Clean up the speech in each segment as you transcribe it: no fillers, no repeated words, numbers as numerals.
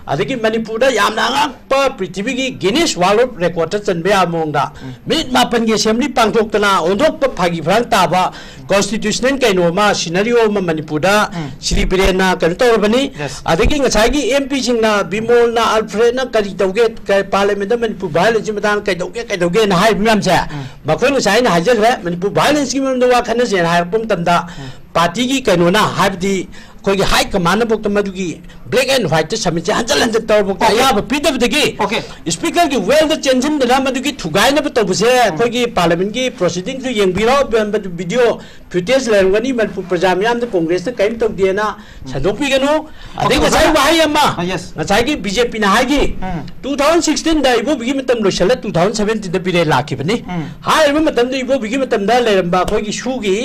adagi Manipur yamna ngakpa prithibigi Guinness World Record chanbe amongda minute mapan ge assembly pangthoktana ondokpa phagi phrang taba constitutional kainoma scenario ma Manipur da Shri Birena kan torbani adagi ngasagi MP singna Bimol na Alfred na kari tawge parliament da Manipur violence matang kai tawge na hai myam cha makhoi ngasai na hajal re Manipur violence ki mamda wa khana sen hai pum tamda party ki kainona habdi कोई high command book मधुकी black and white समिति हंजल हंजल तौर book या पीडब दगी speaker की वेल द चेंजिन दना मधुकी थुगाइन ब तबसे कोई की पार्लियामेंट की प्रोसीडिंग जो यंगबिरो वीडियो फुटेज लेरगनी मनपुर प्रजा म्याम द कांग्रेस न काइम तब देना सदोपी गनो अदे गसाई वाई अम्मा गसाई की बीजेपी ना हाई की 2016 दा इबो बिगी मतम लोशल 2017 द बिरे लाखि बनी हाई म मतम द इबो बिगी मतम दा लेरंबा कोई की शुगी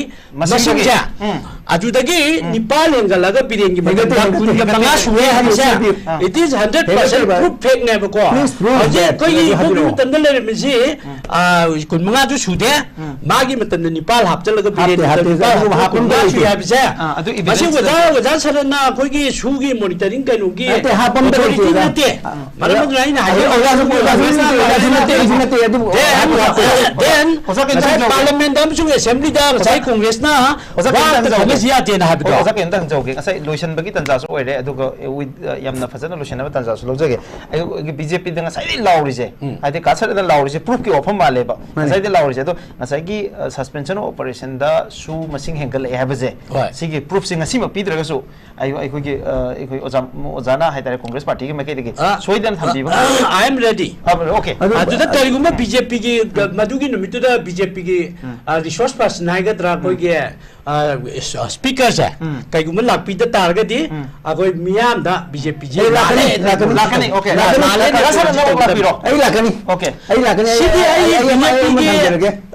मसंजा अजुदगी निपाल हेंगल लगा बिरेंगी मगर कुन का मंगा सुए हमसे it is 100% proof fake ने बको अजे कोई इबो मतम द लेरे मिसी कुन मंगा जो सुदे मागी मतम द निपाल हापचल लगा बिरे हापुन दा सु याबिसे मसी वजा सरना कोई की सुगी मॉनिटरिंग कनुगी हापुन द नते मरम राइन हाजे then parliament dam su assembly da sai congress na congress ya te na habito osa ken tan joge asai lotion bagi tan jasu oire aduga with yamna fazana lotion ba tan jasu lojage ai bjp da sai lauri je ade ka sar da lauri je proof ki offer male ba sai de lauri je to asai ki suspension operation da su masing henggal e habaje sigi proof sing asima pidraga su ai ko ki ojana hai tare congress party ki makai de soidan thambi ba I am ready okay adu da tariguma bjp ki madugi numitu da bjp ki resource person hai ga tra koi ge speaker se kai guma lakpi da targa di agoi miyam da bjp je lakani okay lakani ai lakani sidi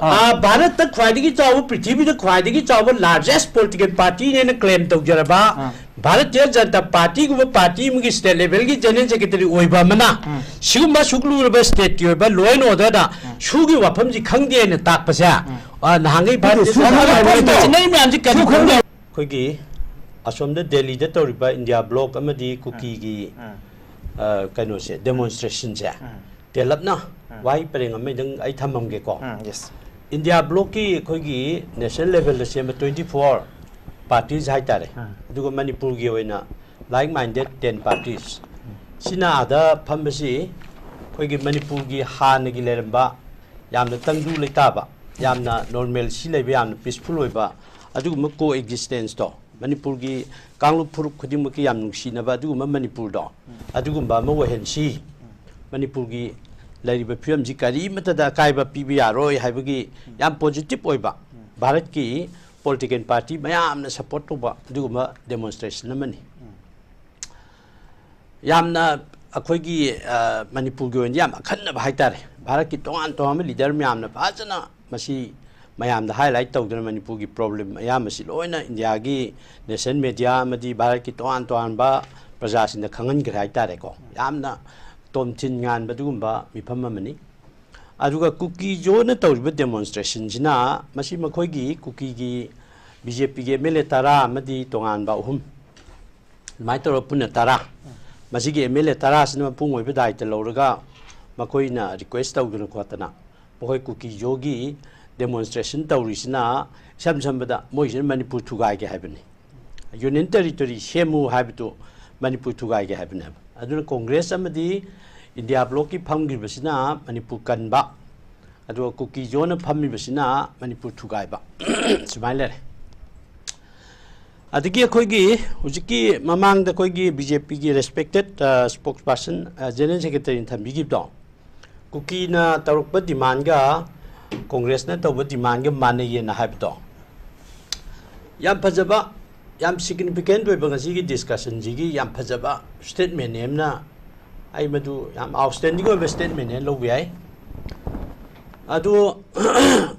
ai bharat ta khwaidigi chawu prithvi da khwaidigi chawu largest political party ne claim tawjaraba Bharatiya Janata party को party में state level की general secretary ओइबा मना सिगुमा सुगलुरबा state की ओइबा law and order दा सुगी वाफम जी खंगदे ने ताकपसा नहांगै भारतीय नै म्याम जी कदि खंगदे खोगी असोम द दिल्ली द तोरिबा इंडिया ब्लॉक अमदी कुकी की कनो से डेमोन्स्ट्रेशन से तेलपना वाई परेंग अमे दंग आई थममगे को यस इंडिया ब्लॉक की खोगी नेशनल लेवल से 24 parties hai tare adugo manipur gi oina like minded 10 parties sina ada phambasi koi gi manipur gi han gi leramba yamna tangdu leita ba yamna normal si leba yamna peaceful oiba adugo coexistence to manipur gi kanglu phuruk khudim ki yam nungsi na ba adugo manipur do adugo ba ma wahen si manipur gi lariba phiam ji kari mata da kai ba pi bi yaroi haibagi yam positive oiba bharat ki political party mayamna support to ba duguma demonstration namani yamna akhoi gi manipur gi yam akhanna ba haitare bharat ki tongan to am leader mayamna phajana masi mayam da highlight tawdana manipur gi problem yam masi loina india gi nation media amadi bharat ki tongan to ba praja sin da khangan gi haitare ko yamna tomchin ngan ba dugumba mifam amani aduga kuki jo na tawriba demonstration jina masi makhoi gi kuki gi BJP ge mele tara madi tongan ba uhum mai toro punna tara masi ge mele tara sina pung oi bedai te loraga makoi na request taw dun khotana makoi kuki jogi demonstration tawri sina sam sam bada moi sin manipur thugai ge habani union territory shemu habitu manipur thugai ge habani aduna congress amadi india block ki phamgi basina manipur kanba adu kuki jona phammi basina manipur thugai ba sumaile adigi khoi gi hujiki mamang da khoi gi bjp gi respected spokesperson general secretary in thambi gi do kuki na taruk demand ga congress na taw demand ga mane ye na hab do yam phajaba yam significant we bang gi discussion ji gi yam phajaba statement nem na ai madu yam outstanding of statement ne lo wi ai adu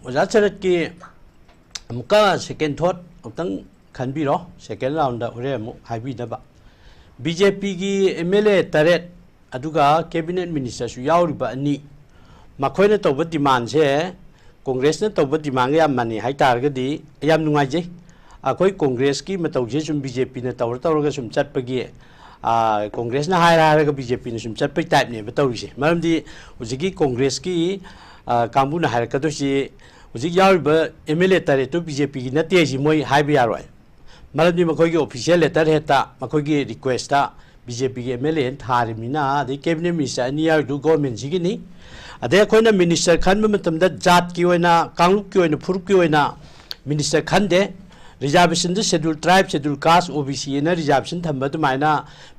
oja charat ki amka second thought utang khanbiro second round da ore mu haibi da ba BJP gi MLA taret aduga cabinet minister su yauri ba ani makhoi na tawba demand se congress na tawba demand ya mani hai tar ga di yam nungai je akoi congress ki matau je sum BJP na tawra ga sum chat pagi Congress ना हाय रहा BJP ने सुम चट type ने तौरीसे मरमदी हुजिकी कांग्रेस की कांगबू ना हाय कदोसी हुजिक यारिब MLA तारे तो BJP की नते जी मोय हाय बि यारोय मरमदी मखोय की ऑफिशियल लेटर हेता मखोय की रिक्वेस्ट बीजेपी के एमएलए थारिमिना अदे कैबिनेट मिनिस्टर अनि यारदु गवर्नमेंट जी की नि अदे अखोयना मिनिस्टर खनब मतमदा जात की ओइना कांगलुप की ओइना फुरुप की ओइना मिनिस्टर खनदे reservation schedule tribe schedule caste OBC ने रिजर्वेशन थंब दुमाइना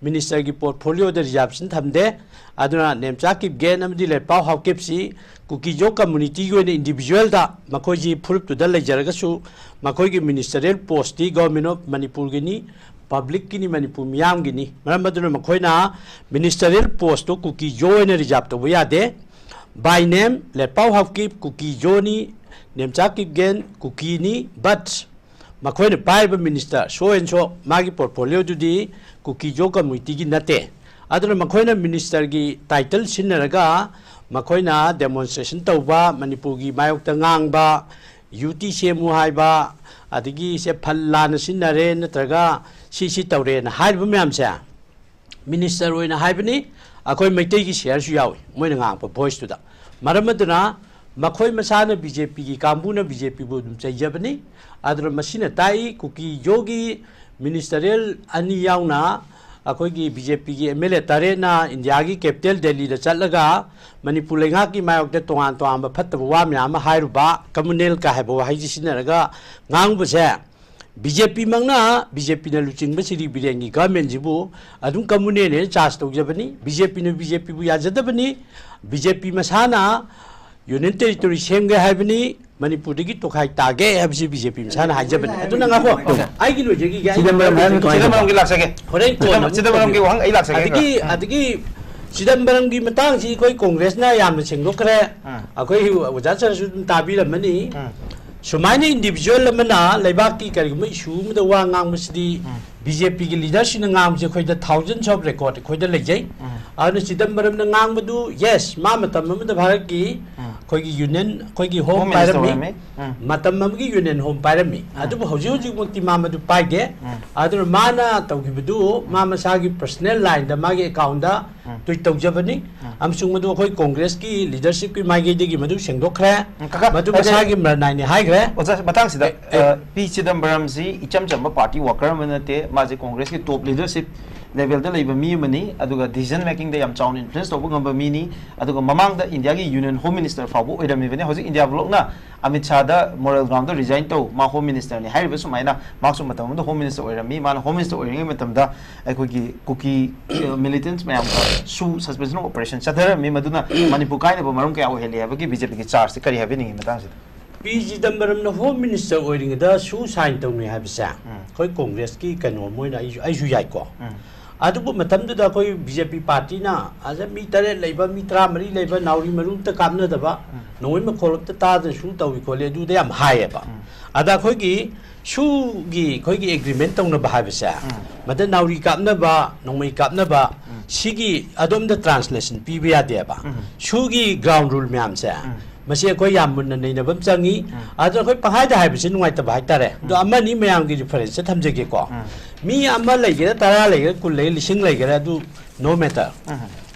मिनिस्टर की पोर्टफोलियो द रिजर्वेशन थंबदे अदुना नेमचा की गेन अमदि ले पाव हाउकेपसी कुकी जो कम्युनिटी की इंडिविजुअल दा मखोय जी फुरुप तुदा लेजरगसु मखोय की मिनिस्टरियल पोस्ट दी गवर्नमेंट ऑफ मणिपुर की नि पब्लिक की मणिपुर मियाम की मरम मखोना मिनिस्टरियल पोस्ट तो कुकी जो रिजर्व तब यादे बाय नेम लेपाउ हाउकी कुकी जोनी नेमचा की गेन कुकी नी बट मखोना पाइब मिनिस्टर सो एंड सो मागी पोर्टफोलियो दुदी कुकी जो कम्युनिटी की नते अदुना मखोना मिनिस्टर की टाइटल सिनरगा मखोना डेमोन्स्ट्रेशन तौबा मणिपुर की मायोक्ता ngang यूटी सेमु हाइबा अदगी से फल लान सिनरे नत्रगा सी तौरे मैम से मिनिस्टर होना हाइबनी अखोय मैतै की शेयर सु यावे मोइना ngang वॉइस तुदा मरमदना मखोय मसाना बीजेपी की कांबूना बीजेपी बु दुम चैजबनी अदर मसिना ताई कुकी योगी मिनिस्टरियल अनि यावना अखोय की बीजेपी की एमएलए तारेना इंडिया की कैपिटल दिल्ली दा चलगा मणिपुर लेंगा की मायोक्ते तोआन तोआन फत्तब वा म्याम हाइरुबा कम्युनल का हैबो हाइजि सिनरगा ngang बीजेपी मंगना बीजेपी ने लुचिंग बसिरी बिरेंगी गवर्नमेंट जिबु अदुम कम्युनल ने चार्ज तौजबनी बीजेपी बु याजदबनी बीजेपी मसाना यूनियन टेरिटोरी सेमगे हाइबनी मणिपुर की तोखाई तागे हबसी बीजेपी मसाना हाइजबनी अदुना गाको आइगी लोजेगी चिदम्बरम की लाक्सगे होरेन तो चिदम्बरम की वहां आई लाक्सगे अदगी चिदम्बरम की मतंग सी कोई कांग्रेस ना याम सेंगोकरे अखोई वजा सरसु ताबीरमनी सुमाइने इंडिविजुअल मना लेबाक की करिगम इशू मद वा ngang बीजेपी की लीडरशिप ngang जे खोइदा थाउजेंड्स ऑफ रिकॉर्ड खोइदा लेजै आनु चिदम्बरम न ngang बदु यस मा मतम मद भारत की खोइगी यूनियन खोइगी होम पाइरमी मतम ममगी यूनियन होम पाइरमी अदु हौजि हौजि मुक्ति मा मदु पाइदे अदु माना तौगिबदु मा मसागी पर्सनल लाइन दा मागी अकाउंट दा ट्वीट तौजबनी अमसुंग मदु खोइ कांग्रेस की लीडरशिप की मागी देगी मदु सेंगदोखरे मदु मसागी मरनाइने हाइग्रे ओजा मतंग सिदा पी चिदम्बरम जी इचम चम पार्टी वर्कर मनते माजे कांग्रेस की टॉप लीडरशिप लेवल द लेब मी मनी अदुगा डिसीजन मेकिंग द यम चाउन इन्फ्लुएंस तोब गंब मीनी अदुगा ममांग द इंडिया की यूनियन होम मिनिस्टर फाबो ओइरमी बने होजि इंडिया ब्लॉक ना अमित शाह द मोरल ग्राउंड द रिजाइन तो मा होम मिनिस्टर ने हाइबे सुमाइना मासु मतम द होम मिनिस्टर ओइरमी मान होम मिनिस्टर ओइरिंग मतम द अखोगी कुकी मिलिटेंट्स मैम सु सस्पेंशन ऑपरेशन चदर मी मदुना मणिपुर काइने ब मरम क्या ओहेले हबकी बीजेपी की चार्ज करी हबे नि मतंग से पी चिदम्बरम न होम मिनिस्टर ओइरिंग द सु साइन तौने हबसा खोइ कांग्रेस की कनो मोइना आइसु याइको अदुबु मतमदुदा कोई बीजेपी पार्टी ना आज मी तरे लेबा मी 3 लेबा नाउरी मरुम त कामनदबा नोइ म खोलप त ताद सु तौइ खोले दुदे याम हायबा अदा खोइगी सुगी खोइगी एग्रीमेंट तौना बाहाबसा मद नाउरी कामनबा नोमै कामनबा सिगी अदोम द ट्रांसलेशन पीबे यादेबा सुगी ग्राउंड रूल म्यामसा मसे कोई याम मुन्न नैनबम चंगी अदो कोई पहाय दा हाइबसे नुवाइता बाहाय तारे दो अमनी मयाम की रेफरेंस थमजगे को मी अम्मा लेगे तरा लेगे कुल ले लिसिंग लेगे अदु नो मैटर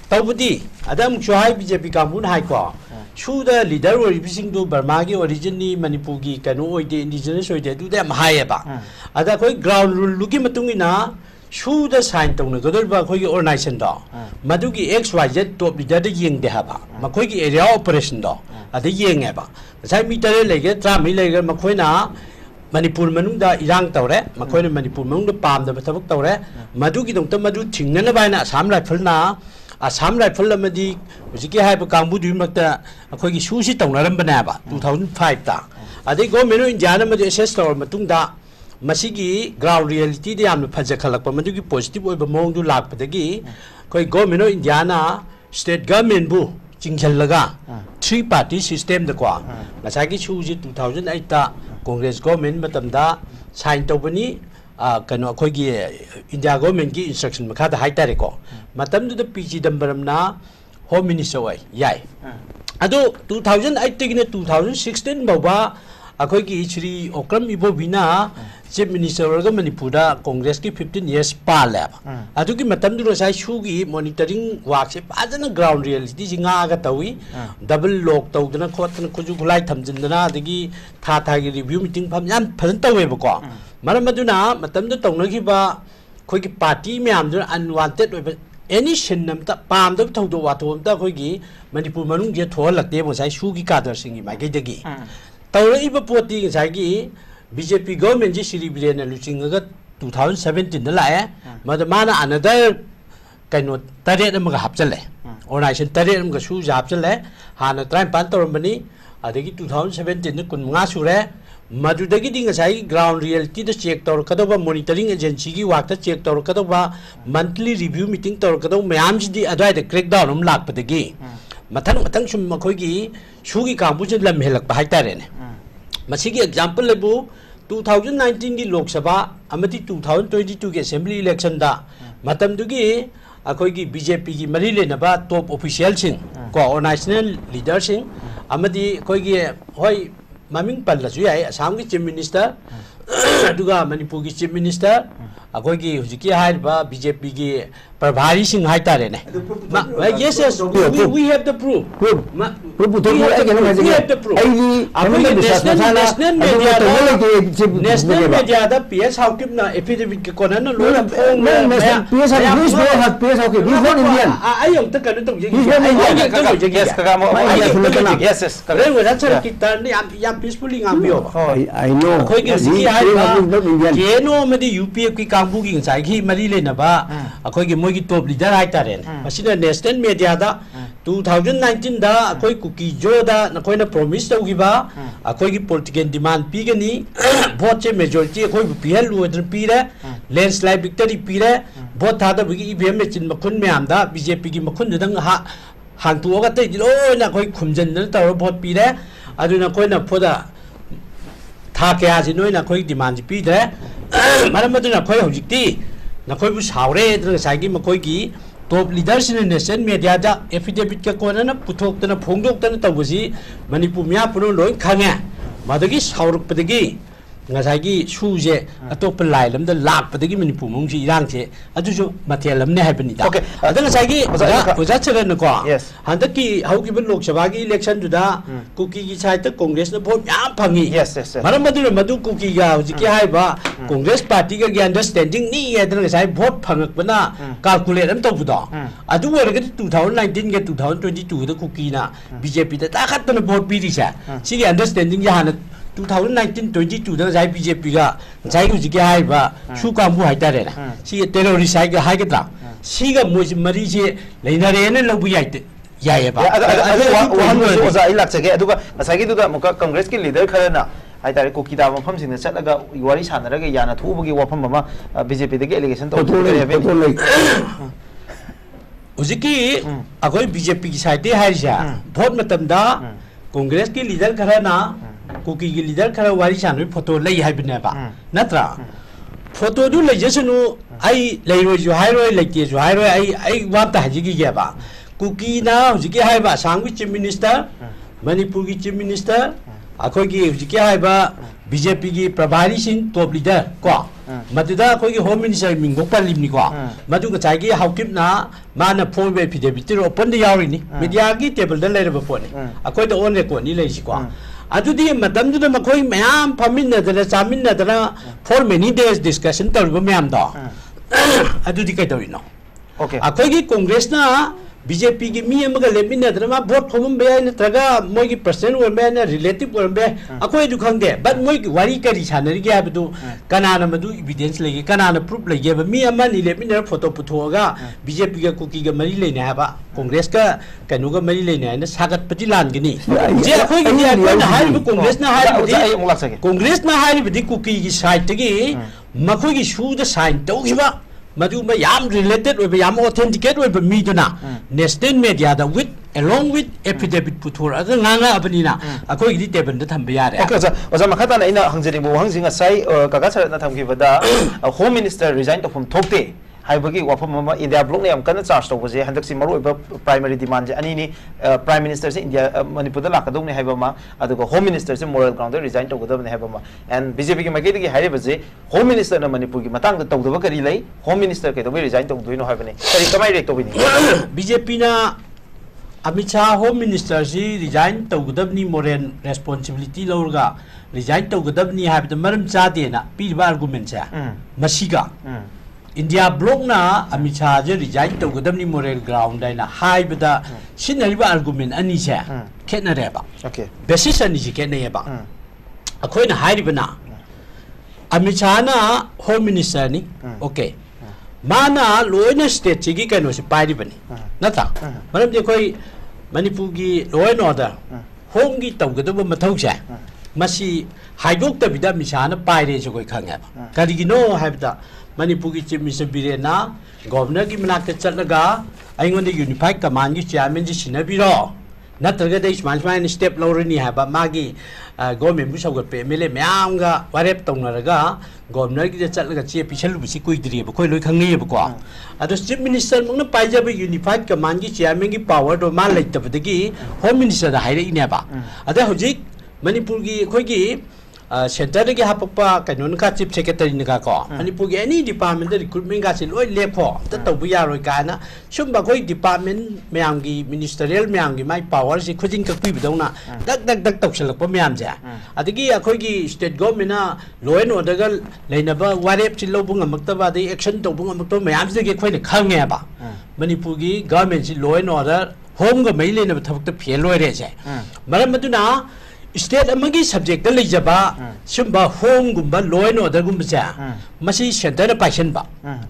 तौबदी अदम चोहाई बीजेपी कामून हाई को सुदा लीडर ओरिबिसिंग दु बर्मा की ओरिजिन नि मणिपुर की कनो ओइदे इंडिजिनस ओइदे दु दे हायबा अदा कोई ग्राउंड रूल लुकी मतुंगिना सुदा साइन तौना गदरबा खोई ऑर्गेनाइजेशन दो मदुगी X Y Z top leader द यंग दे हाबा मखोई की एरिया ऑपरेशन दो अदे यंगेबा साइ मीटर लेगे 3 लेगे मखोइना मणिपुर मनुंग दा इरांग तौरे मखोइना मणिपुर मनुंग दा पाम दा थबक तौरे मदुगी दंत मदु थिंगना बायना आसाम राइफलना आसाम राइफल अमदी हुजिकी हाइब कांबु दुमक्ता अखोगी सुसी तौनरमबनाबा 2005 ता अदे गवर्नमेंट ऑफ इंडिया न मदु एसेस तौर मतुंग दा मसीगी ग्राउंड रियलिटी दे याम फजखलक मदुगी पॉजिटिव ओइब मोंग दु लाकपदगी कोई गवर्नमेंट ऑफ इंडिया ना स्टेट गवर्नमेंट बु चिंगलगा 3 पार्टी सिस्टम द को मसागी सुजी 2008 ता कांग्रेस गवर्नमेंट मतमदा साइन तौबनी कनो अखोगी इंडिया गवर्नमेंट की इंस्ट्रक्शन मखादा हाइतारे को मतम दु पी चिदम्बरमना होम मिनिस्टर ओइ याय अदो 2008 तगिने 2016 बाबा अखोगी Shri Okram इबोबिना chief minister orga Manipura Congress ki 15 years palab adu ki matam du sai shu gi monitoring work se pajana ground reality jinga ga tawi double lock tawdana khotna kuju khulai thamjindana adagi tha gi review meeting pham yam phan tawe ba ko maram maduna matam du tongna gi ba khoi ki party myam du unwanted any shin nam ta pam da thawdo wa thom ta khoi gi Manipur manung je thol lakte mo sai shu gi kadar singi ma ge dagi tawra iba poti sai gi BJP government ji Shri Biren Luchinga 2017 da lae mana another kaino tare am ga hapchale organization tare am ga su hapchale hana try pan tormani adagi 2017 ne kun nga sure madudagi ding sai ground reality da check tor kadoba monitoring agency gi wakta check tor kadoba monthly review meeting tor kadoba mayam ji di adai da crackdown um lak padagi mathang sum makhoi gi su gi kambu je lam helak ba haitare ne masigi example lebu 2019 की लोक सभा अमति 2022 के assembly election दा मतम दुगी अखोई की BJP की मरी लेनबा टॉप ऑफिशियल सिंह को ऑर्गेनाइजेशनल लीडर सिंह अमति कोई की होय ममिंग पल्लसु याय असम की चीफ मिनिस्टर दुगा मणिपुर की चीफ मिनिस्टर अखोई की हुजिकी हाइबा बीजेपी की प्रभारी सिंह हाइ तारे ने yes we have the proof proof to we have the proof national media da PS Hawkip na affidavit ke kona na lo PS Hawkip he's not Indian ayong ta kanu tong jing yes kagamo yes yes kare wala char kitan ni am peacefully ngam bio I know khoi ge si hai ba keno medi UPF ki kambu gi sai khi mari le na ba khoi ge moi gi top leader hai ta ren asina national media da 2019 da khoi kuki jo da na khoi na promise tau gi ba khoi gi political demand pi ge ni vote che majority khoi pi hel lu dr pi re landslide victory pi re vote tha da bi EVM me chin makhun me am da BJP gi makhun dang ha hang tu ga te lo na khoi khumjan na ta vote pi re adu na khoi na phoda tha kya ji noi na khoi demand ji pi de maram adu na khoi hojik ti na khoi bu saure dr sai gi ma khoi gi top leaders in nation media da affidavit ka kona na puthok ta na phongdok ta na tawsi Manipur mya puno loi khanga madagi sauruk padagi ngasai gi su je atop lai lam da lak padagi Manipur mong ji irang je adu jo matelam ne haibani da okay ada ngasai gi oja chara na ko yes handak ki hau ki ban lok sabha gi election du da kuki gi sai ta congress na vote ya phangi yes yes maram madu kuki ga ji ki hai ba congress party ga gi understanding ni ya da ngasai vote phangak bana calculate am to bu da adu wa ga 2019 ga 2022 da kuki na BJP da ta khat na vote pi ri sa si gi understanding ya na 2019-22 da jai BJP ga jai ku ji hai ba su kam bu hai ta re na si terrorist hai ga si ga mo mari je leina re ne labu yai te yai ba oza ilak chege aduga masagi duga muka congress ki leader khara na ai tare ko kida mafam sing na chalaga wari sanaraga yana thubugi wafam mama BJP de allegation to ujiki agoi BJP ki side te hai ja vote matam da congress ki leader khara na kuki gi leader khara wari sanoi photo lai hai bine ba natra photo du lai jesunu ai lai roi ju hai roi lai te ju hai roi ai wa ta ji gi ge ba kuki na ji gi hai ba sang gi chief minister Manipur gi chief minister akhoi gi ji gi hai ba BJP gi prabhari singh top leader ko maduda akhoi gi home minister mingok palim ni ko madu ga chai gi hawkip na mana phone be affidavit ro open de yauri ni media gi table da lai ra ba phone ni akhoi da on record ni lai si ko adudi madam du ma khoi mayam phamin na da chamin na da for many days discussion tar ba mayam da adudi kai doi no okay akhoi gi congress na BJP ki mi am ga lemin na da ma vote khomum be na traga moi gi person or be na relative or be akhoi du khang de but moi gi wari kari sanari gi abdu kana na madu evidence legi kana na proof legi ba mi am ni lemin na photo putho ga BJP ga kuki ga mari le na ba congress ka kanu ga mari le na sagat pati lan gi ni je akhoi gi ya na hai bu congress na hai congress na hai bu di kuki gi side gi makhoi gi su da sign to gi ba madu ma yam related with yam authenticate with me duna national media da with along with affidavit puthor aga nganga abani na akoi gi table da thamba yare okay oza makhata na ina hangjeri bo hangjinga sai kaga sar na thamki bada home minister resign to from thokte हाइबगी वाफम अमा India block ने कन charge तौबजे हंदक मरु primary demand जे अनि prime minister से India Manipur दा लाकदोंने हाइबमा अदुगो होम मिनिस्टर से मोरल ग्राउंड रिजाइन तौगदबने हाइबमा एंड बीजेपी की मकेदगी हाइबजे होम मिनिस्टर न मणिपुर की मतंग तौदब करी लई होम मिनिस्टर के तौबे रिजाइन तौदोइनो हाइबने करी कमाई रेक तौबिनी बीजेपी ना अमित शाह होम मिनिस्टर से रिजाइन तौगदबनी मोरल रेस्पॉन्सिबिलिटी लौरगा रिजाइन तौगदबनी हाइबद मरम चादेना पीबा आर्गुमेंट से मसीगा इंडिया ब्लॉक ना अमित शाह जे रिजाइन तौगदबनी मोरल ग्राउंड है ना हाइबदा सिनरिबा आर्गुमेंट अनि से खेनरेबा ओके बेसिस अनि से खेनेबा अखोइना हाइरिबना अमित शाह ना होम मिनिस्टर नि ओके माना लोइना स्टेट की कनो से पारिबनी नथा मरम जे कोई मणिपुर की लोइन ऑर्डर होम की तौगदब मथौ से मसी हाइदोक्तबिदा मिसाना पाइरे से कोई खंगेबा करिगिनो हाइबदा मणिपुर की चीफ मिनिस्टर बिरेना गवर्नर की मनाक चलगा अइंगोंदे यूनिफाइड कमांड की चेयरमैन जी सिनबिरो नत्रगदे स्माइल स्टेप लौरनी हाबा मागी गवर्नमेंट बुसौगत पे एमएलए म्यामगा वारेप तौनरगा गवर्नर की चलगा चे पिछलुबसी कुइद्रिबा कोई लोई खंगेबको अदो चीफ मिनिस्टर मंगना पाइजबा यूनिफाइड कमांड की चेयरमैन की पावर दो मा लेतबदगी होम मिनिस्टर दा हाइरेइनेबा अदे हजिक मणिपुर की अखोगी सेंटर के हापा कहीं का चीफ सेक्रेटरी का को मणिपुर की एनी डिपार्टमेंट रिक्रूटमेंट का लोई लेपो तब यारों का सूब अखोई डिपार्टमेंट मैम की मिनिस्टरियल मैम की माई पावर से खुजिंग कपीबदौना दक दक दक तौसलप मैम से अखोई state government law and order लेनब वारेप से लौब एक्शन तब मैम से अखोई खंगेब मणिपुर की गवर्नमेंट से लॉ एंड ऑर्डर होम का मई लेना थबक फेल लोरे से मरम स्टेट अमगी सब्जेक्ट लेजबा सुबा होम गुम्बा लॉ एंड ऑर्डर गुम्बा से मसी सेंटर पाइसनबा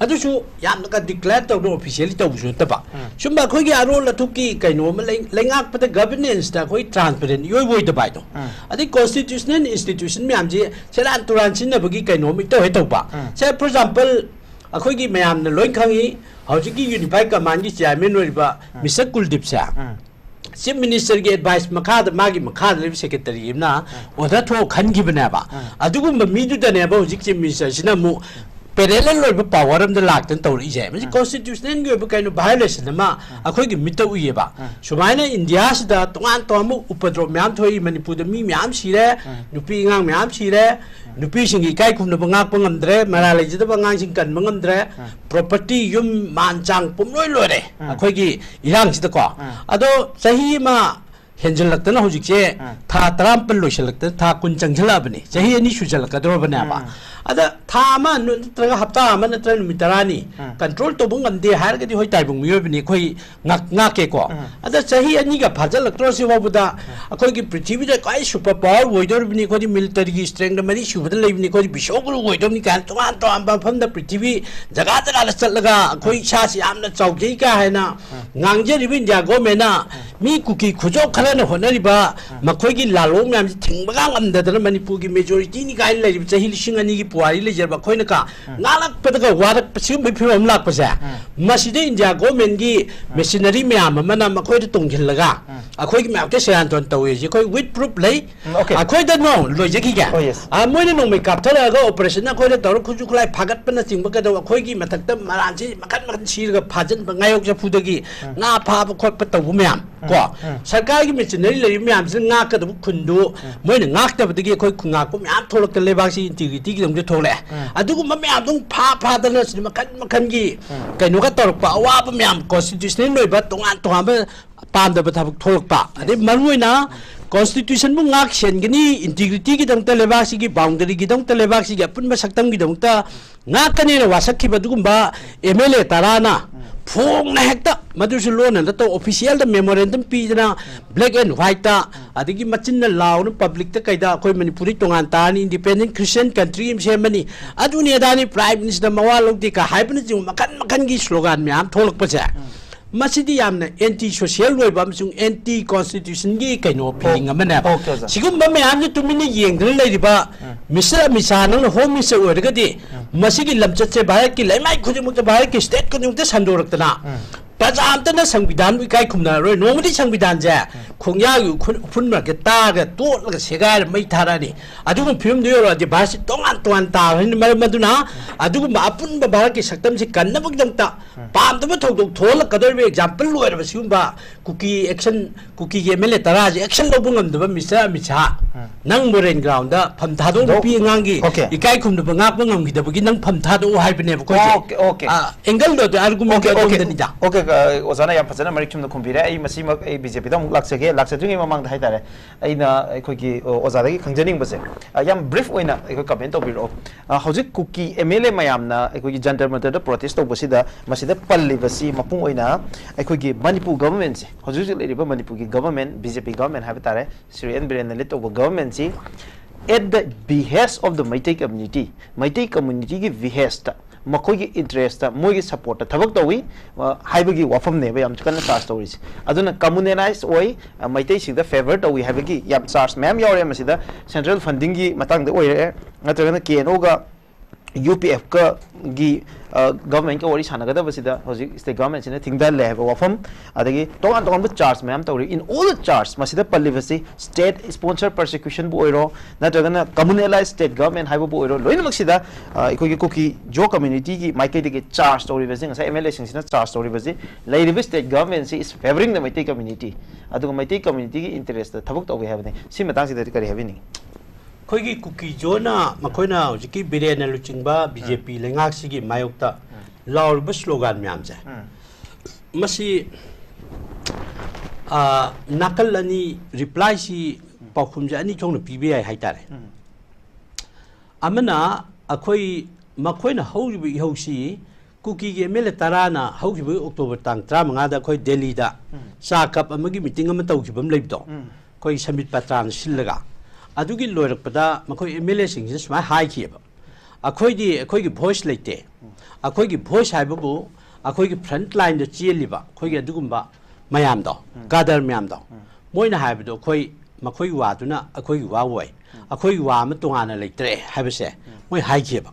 अदुसु यामनका डिक्लेयर तौदो ऑफिशियली तौबसु तबा सुबा खोगी आरोल अथुकी कइनो म लेंगाक पद गवर्नेंस ता खोई ट्रांसपेरेंट योय वोय दबाय दो अदि कॉन्स्टिट्यूशनल इंस्टीट्यूशन में आमजे सेलान तुरान सिनबगी कइनो मि तो हे तौबा से फॉर एग्जांपल अखोगी मयाम न लोय खंगी हौजिकी यूनिफाइड कमांड की चेयरमैन ओइबा मिस्टर कुलदीप से चीफ मिनिस्टर की एडवाइस मखाद मागी मखाद लेब सेक्रेटरी ना ओदा थो खनगिबनेबा अदुगुम मीदुदनेबा हौजिक चीफ मिनिस्टर सिना मु पैरेलल लोइब पावर अम द लाक्तन तौरिजे मजि कॉन्स्टिट्यूशनल की कइनो वायलेशन मा अखोगी मित उयेबा सुमाइना इंडिया सिदा तोंगान तोमु उपद्रव म्याम थोई मणिपुर द मी म्याम सिरे नुपी ngang म्याम सिरे नुपी सिंगी काय खुमनब ngak पंगमद्रे मरा लेजिदब ngang सिंग कन मंगमद्रे प्रॉपर्टी युम मानचांग पुमलोय लोरे अखोगी इरांग सिदा को अदो सही मा हेंजलक्तना हौजिकसे था 30 लोइसलक्तना था 10 चंगजलाबनी सही अनि सुजलकदरोबनाबा अदा था मा नत्रगा हप्ता मा नत्र नुमितरानी कंट्रोल तो बंगमदे हारगदि होय ताइबुंग मियोबनी खोई ngak को अदा सही अनि का फजलक्त्रो सिवबुदा अखोई की पृथ्वी दा काय सुपर पावर वोइदोरबनी खोदि मिलिटरी की स्ट्रेंथ मरी सुबद लेबनी खोदि बिशोगुरु वोइदोरनी का तोमान तो आम फम द पृथ्वी जगा जगा चलगा अखोई सास यामना चौजै का हैना ngangjeribi इंडिया गवर्नमेंटना मी कुकी खुजो खरन होनरिबा मखोई की लालों म्याम थिंगबगा ngамददना मणिपुर की मेजॉरिटी नि गाय लेरिब चही लिसिंग अनि की पुआरी लेजरबा खोइना का ngalak पदगा वारक पसिम बिफिरम लाकपसे मसिदे इंडिया गवर्नमेंट की मशीनरी म्याम मना मखोई तोंगिलगा अखोई की म्याम के सेरांतोन तौए जे खोई विथ प्रूफ ले अखोई द नो लोइजकी गा आ मोइना नो मे कापथलगा ऑपरेशन अखोई द तौर खुजु खुलाई फागतपना चिंबका द अखोई की मथक्ता मरांसी मखन मखन सिरगा फाजन गायोक जफुदगी ना फाब खोप तौबु म्याम को सरकार की मशीनरी ले म्याम से ngakadब खुंदु मोइना ngaktabदगी अखोई खुंगाको म्याम थोलक लेबासी इंटीग्रिटी की दमजे थोले अदुगु म्याम दुं फादना मखन मखन की कइनो का तौरपा अवाब म्याम कॉन्स्टिट्यूशनल लोइबा तोंगान तोंगान पामदब थबक थोलकपा अदे मरुइना कॉन्स्टिट्यूशन बु ngak सेनगनी इंटीग्रिटी की दमता लेबासी की बाउंड्री की दमता लेबासी की अपुन सकतम की दमता ngakane ना वासखिबा दुगुंबा एमएलए ताराना फोंगना हेक्ता मधुसु लोन तो ऑफिशियल द मेमोरेंडम पीजना ब्लैक एंड व्हाइट ता अदिगी मचिन लाउन पब्लिक ता कैदा कोई मणिपुरी तोंगान तानी इंडिपेंडेंट क्रिश्चियन कंट्री में सेमनी अदुनी अदानी प्राइम मिनिस्टर मवालोक का हाइबन जु मखन मखन की स्लोगन में आम थोलक पसे मसिदी यामना एंटी सोशल लोइबा अमसुंग एंटी कॉन्स्टिट्यूशन की कइनो फीलिंग अमने सिगुम बमेयाम तुमिने येंगदन लेरिबा मिस्टर मिसान होम मिनिस्टर ओरगदि मसिगी लमचत से भारत की लेमाई खुदिमुक्त भारत की स्टेट खुदिमुक्त संदोरक्तना प्रजांतना संविधान इकाई खुमना रोय नोंगदी संविधान जे खोंयागी उफुन मरके तागा तोलगा सेगार मै थारानी अदुगु फिल्म दियोरा जे भाषा तोंगान तोंगान तारनि मरमदुना अदुगु अपुन भारत के सक्तम से कन्नबक दंता पामदब थौदोक थोल कदरबे एग्जांपल लोयरबा सिगुंबा कुकी एक्शन कुकी के एमएलए तराज एक्शन लौबु ngमदबा मिस्टर अमित शाह नंग मोरेन ग्राउंड दा फम थादो पी ngangi इकाई खुमदबा ngakba ngamgidabagi nang फम थादो हाइबने ओके ओके एंगल दो आर्गुमेंट दनिदा ओके ओजाना या फजना मरिक चुम खुमबिरे आई मसीमक ए बीजेपी दम लाक्सगे लाक्सद्रिंग ममांग हाइतारे आइना अखोगी ओजादागी खंजनिंग बसे याम ब्रीफ ओइना अखो कमेंट तोबिरो हौजिक कुकी एमएलए मयामना अखोगी जंतर मंतर दा प्रोटेस्ट तोबसिदा मसिदा पल्लिबसी मपुंग ओइना अखोगी मणिपुर गवर्नमेंट से हौजिक लेरिबा मणिपुर की गवर्नमेंट बीजेपी गवर्नमेंट हाबतारे श्री एन बिरेन ले तोबो गवर्नमेंट सी at the behest of the Maitai community की behest मखोई की इंटरेस्ट मोई की सपोर्ट थबक तवी हाइबगी वाफम ने बे हम कन चार्ज तौरिस अदुना कम्युनलाइज ओई मैतै सिदा फेवर तवी हाइबगी याम चार्ज मैम यावरे मसिदा सेंट्रल फंडिंग की मतंग दे ओइरे नत्रगना केनो गा यूपीएफ का गी गवर्नमेंट का वरी सानगदा बसिदा होजिक स्टेट गवर्नमेंट सिने थिंगदा ले है वाफम अदगी तोगान तोगान चार्ज मैम तौरी इन ऑल द चार्ज मसिदा पल्लिबसी स्टेट स्पॉन्सर प्रोसिक्यूशन बो ओइरो नत्रगना कम्युनलाइज स्टेट गवर्नमेंट हाइबो बो ओइरो लोइन मक्सिदा इकोगी कुकी जो कम्युनिटी की माइकै दे चार्ज तौरी बसिंग सा एमएलए सिंगसिना चार्ज तौरी बसि लेरिबि स्टेट गवर्नमेंट से is favouring the Meitei community अदुग माइकै कम्युनिटी की इंटरेस्ट थबक तौबे हाबने सि मतांग सिदा करि हाबिनी खोगी कुकी जोना मखोइना हुजिकी बिरेन लुचिंगबा बीजेपी लेंगाक सिगी मायोक्ता लाउरब स्लोगान म्याम जे मसी नाकल अनि रिप्लाई सी पाखुम जे अनि थोंग पीबे आइ हाइतारे अमना अखोई मखोइना हौरिब इहौसी कुकी के एमएलए तराना हौरिब अक्टोबर तांग 35 दा खोई दिल्ली दा चा कप अमगी मीटिंग अम तौखिबम लेबदो खोई समित पत्रान सिलगा अदुगी लोरकपदा मखोई एमएलए सिंग सुमा हाइखिबा अखोइदी अखोइगी वॉइस लेते अखोइगी वॉइस हाइबबु अखोइगी फ्रंट लाइन द चेलिबा अखोइगी अदुगुम्बा मयाम दो गादर मयाम दो मोइना हाइबदो अखोइ मखोइ वादुना अखोइगी वावै अखोइगी वा म तोंगाना लेत्रे हाइबसे मोइ हाइखिबा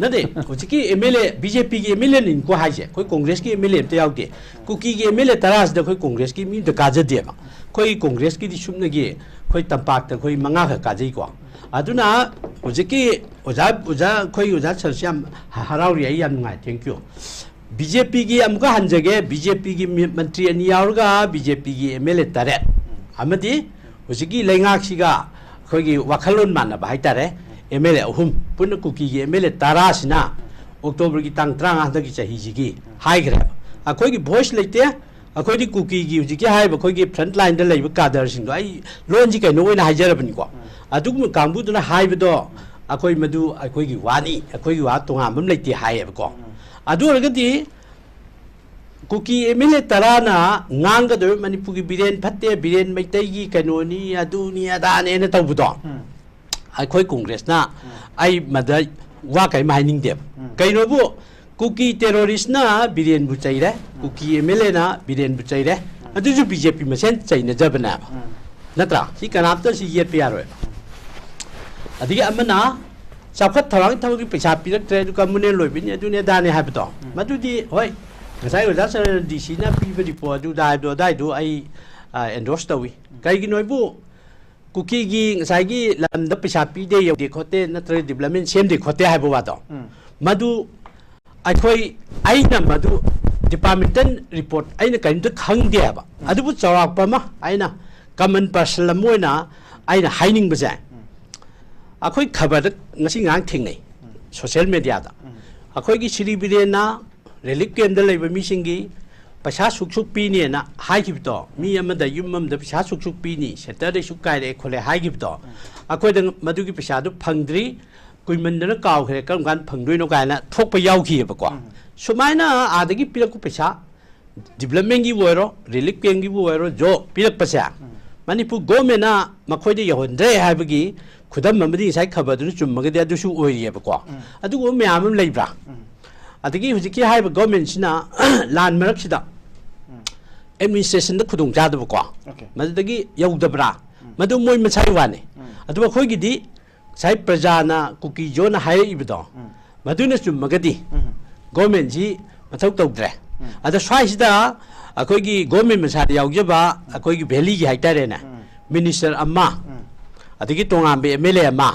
नदे हुजिकी एमएलए बीजेपी की एमएलए निन को हाइजे कोई कांग्रेस की एमएलए ते याउते कुकी की एमएलए तरास द कोई कांग्रेस की मी द काजदेबा कोई कांग्रेस की दि सुमनगी कोई तंपाक कोई मंगा काजई को अदुना हुजिकी ओजा कोई ओजा सरसियाम हराउरी आई याम नुंगाय थैंक यू बीजेपी की अमुका हंजगे बीजेपी की मंत्री अनि याउरगा बीजेपी की एमएलए तरे अमदी हुजिकी लेंगाक्सिगा कोई वखलोन मानबा हाइतारे एमएलए अहुम पुन कुकी की एमएलए तरासिना अक्टोबर की तांग 35 की चाहिजिगी हाइग्रे अखोई वॉइस लेते अखोई कुकी की हुजिकी हाइब अखोई फ्रंट लाइन द लेब कादर सिंग आई लोन जी कैनो ओइना हाइजरबनी को अदुगु कांबुदुना हाइबदो अखोई मदु अखोई वानी अखोई वा तोंगाम लेते हाइब को अदुरगदी कुकी एमएलए तराना ngangador मणिपुर की बिरेन फत्ते बिरेन मैतै की कैनोनी अदुनी अदाने न तौबदो अखोई कांग्रेस ना आई मदा वा कै माइनिंग देब कैनोबु कुकी टेररिस्ट ना बिरेन बु चैरे कुकी एमएलए ना बिरेन बु चैरे अदुजु बीजेपी मसेन चैना जबना नत्रा सी कनाप्त सी येत पे यारो अदिगे अमना चाखत थरांग थमगी पैसा पिरक्त्रे दु कम्युनिल लोइबिन अदुने दाने हाबतो मदुदी होय ngasai oja sar dc na piba report du dai do ai endorse tawi kai gi noibu kuki gi ngasai gi lam da pisa pi de yo de khote na tre development sem de khote hai ba do madu ai khoi ai na madu departmental report ai na kain da khang de ba adu bu chawak pa ma ai na common person lam moina ai na haining ba ja akhoi khabar da ngasi ngang thing nei social media da akhoi gi siri bire na relic game da leba mi singi pasha suk pini na hai gibto mi amada yumam da pasha suk pini saturday suk kai re khole hai gibto akoi da madu gi pasha du phangdri kuiman da kaw khre kam gan phangdoi no kai na thok pa yaw khi ba ko sumaina adagi pilak ku pasha development gi woiro relic game gi woiro jo pilak pasha manipur government na makhoi de yahondre hai bagi khudam mamadi sai khabar du chumma ga da du su oiri ba ko adu go me amam leibra अदगी हुजिकी हाइब government सिना लान मरक सिदा administration the खुदुंग Jadav को मदगी यौदबरा मदु मोय मछाई वाने अदु खोगिदी साइ प्रजाना कुकी जोना हाय इबदो मदुना चुमगदी गवर्नमेंट जी मथौ तौद्रे अद स्वाइसिदा अखोई की गवर्नमेंट मसाद याउजबा अखोई की वैली की हाइटारेना मिनिस्टर अम्मा अदगी तोंगांबे एमएलए अम्मा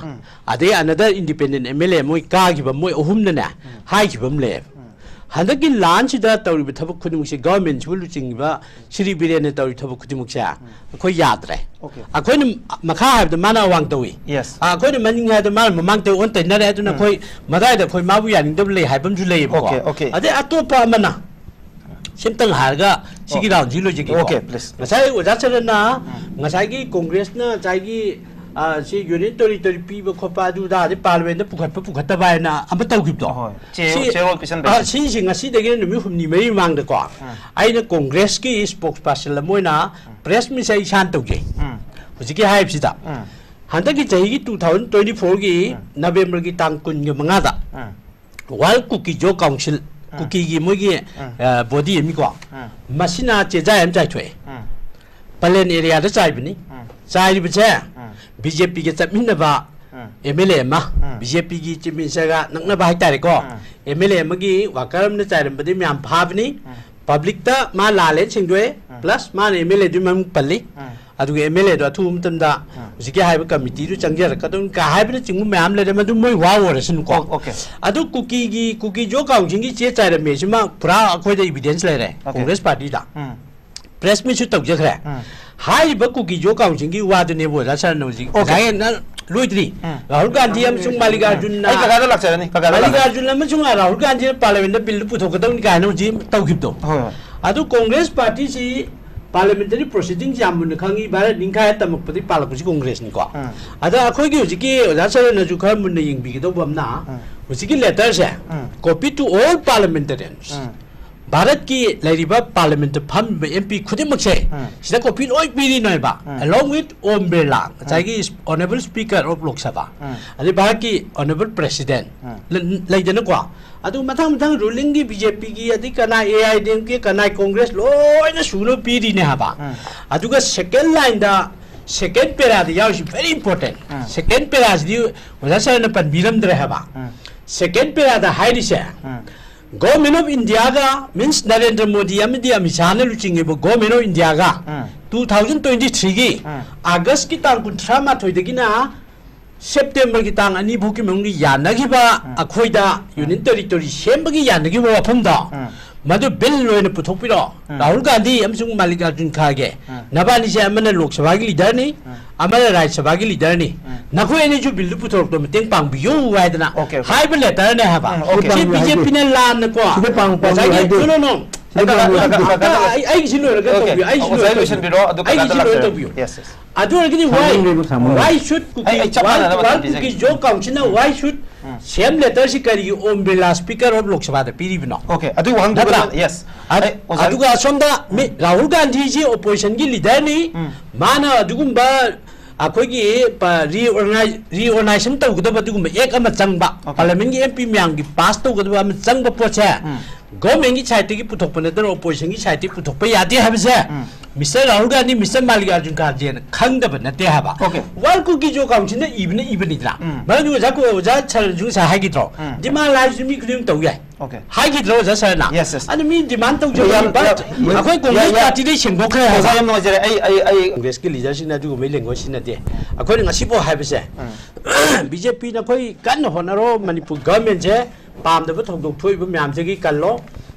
अदे अनदर इंडिपेंडेंट एमएलए मोय कागिबा मोय अहुमनना हाइगिबम ले हंदकी लान सिदा तौरिब थबक खुदिमुसे गवर्नमेंट सिबु लुचिंगिबा श्री बिरेन तौरि थबक खुदिमुसे अखोई याद्रे अखोई मखा हाबद माना वांग तौई अखोई मनिंग हाद माना ममांग तौ ओन तैनरे अदुना अखोई मदाइद अखोई माबु यानिंगदब ले हाइबम जु लेबो अदे अतोपा मना सिमतंग हारगा सिगी राउंड जी लोजिकी okay please ngasai oja charana ngasai gi congress na chai gi si unit tori piba khopa du da de parliament da pukhat ta bai na am tau gip do cheol pisan ba si ngasi de ge numi humni mei mang da ko ai na congress ki spokesperson la moina press mi sai shan tau ge hujiki hype si da handa gi chai gi 2024 gi november gi tang kun gi manga da world cookie jo council cookie gi mo gi body mi ko masina che ja am chai thwe palen area da chai bini chai bi che BJP ke chapmin ba MLA ma BJP gi chimin saga nakna ba haitare ko MLA ma gi wakaram na chai ram badi myam bhavni public ta ma lale chingdwe plus ma MLA du mam palli adu MLA do thum tam da usiki haiba committee du changjar ka don ka haiba chingmu myam le ma du moi wa wor sin ko okay adu cookie jo kaung jingi che chai ram me sima pura akhoi da evidence le re congress party da press mi chu tok jakre hai ba cookie jo kaung jingi wa de ne bo da san no ji okay na loitri rahul gandhi am chung malikarjun na ai ka ga lakcharani ka ga malikarjun lam chung rahul gandhi parliament bill pu thok da ni ka no ji tau gip do adu congress party si parliamentary proceedings yamun khangi bharat ningkha tamak pati palakpusi congress ni ko ada akhoi gi hujiki oja sar na ju khar mun ying bi do bamna hujiki letter se copy to all parliamentarians Bharat की लाइरिबा parliament फम MP खुदिमक से सिदा copy लॉय पीरी नयबा along with Om Birla चाइगी honourable speaker of Lok Sabha अदि भारत की ऑनरेबल प्रेसिडेंट लाइदन को अदु मथांग रूलिंग की बीजेपी की अदि कना एआईडीएम की कना कांग्रेस लोइना सुनो पीरी ने हाबा अदुगा सेकंड लाइन दा सेकंड पैरा द याउ वेरी इंपोर्टेंट सेकंड पैरा दि वजा सरन पन बिरम दरे हाबा सेकंड पैरा दा हाइरिसे Government of India ga means Narendra Modi amidi amisana luchinge bo Government of India ga 2023 gi August ki tang 38 dagi na September ki tang ani bhu ki mong yanagi ba akhoi da union territory sem gi yanagi ba wafam da madu bill loina puthok piro Rahul Gandhi amsung Mallikarjun Kharge nabani se amana Lok Sabha gi leader ni amana Rajya Sabha gi leader ni nakhoi ni ju bill puthok to meteng pang biyo wa da na hai ba letter ne ha ba si BJP ne lan na ko no no ai silo ra ga to bi ai silo to bi yes adu gi why should cookie jo council na why should same letter si kari om birla speaker of lok sabha da piri bino okay adu wang yes adu ga somda Rahul Gandhi ji opposition gi leader ni mana adugumba akhoi gi reorganization tau gudaba dugumba ek ama changba parliament gi MP myang gi pass tau gudaba ama changba poche government gi side gi puthok pane da opposition gi side puthok pa yade habse Mr. Rahul Gandhi Mr. Mallikarjun Kharge khangdaba nate haba wal ku gi jo council na ibni dra ma ju ja ko ja chal ju sa ha gi tro dima la ju mi krim tau ya okay ha gi tro ja sa na ani mi demand tau jo but akhoi congress party dei sing bok kha sa yam no jare ai congress ki leader sin na ju me lengo sin na de akhoi ngasi bo ha bse BJP na khoi kan honaro Manipur government je pam da thok dok thoi bu myam je gi kan lo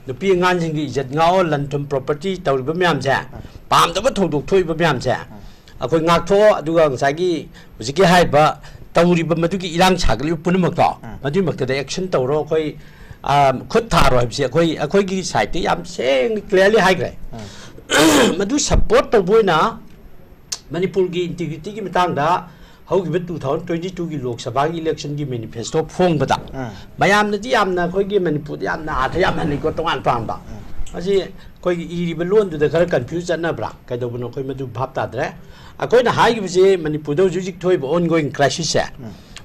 nupi ngan jing gi jet ngao lan thum property tau bu myam je pam da thok dok thoi bu myam je akhoi ngak tho aduga ngai gi hujiki hai ba tauri ba madu gi irang chagli punamak to madu mak da action tau ro khoi khut tha ro habse akhoi gi side ti yam seng clearly hai gre madu support to boina Manipur gi integrity gi mitang da haugiba 2022 gi Lok Sabha gi election gi manifesto phong bada mayam na di yamna khoi gi Manipur yamna atha yam hani ko tongan pam ba asi khoi gi iri ba lon du da khar confusion na bra kai do bono khoi madu bhap ta dre akoi na hai gi bse Manipur do jujik thoi ba ongoing crisis se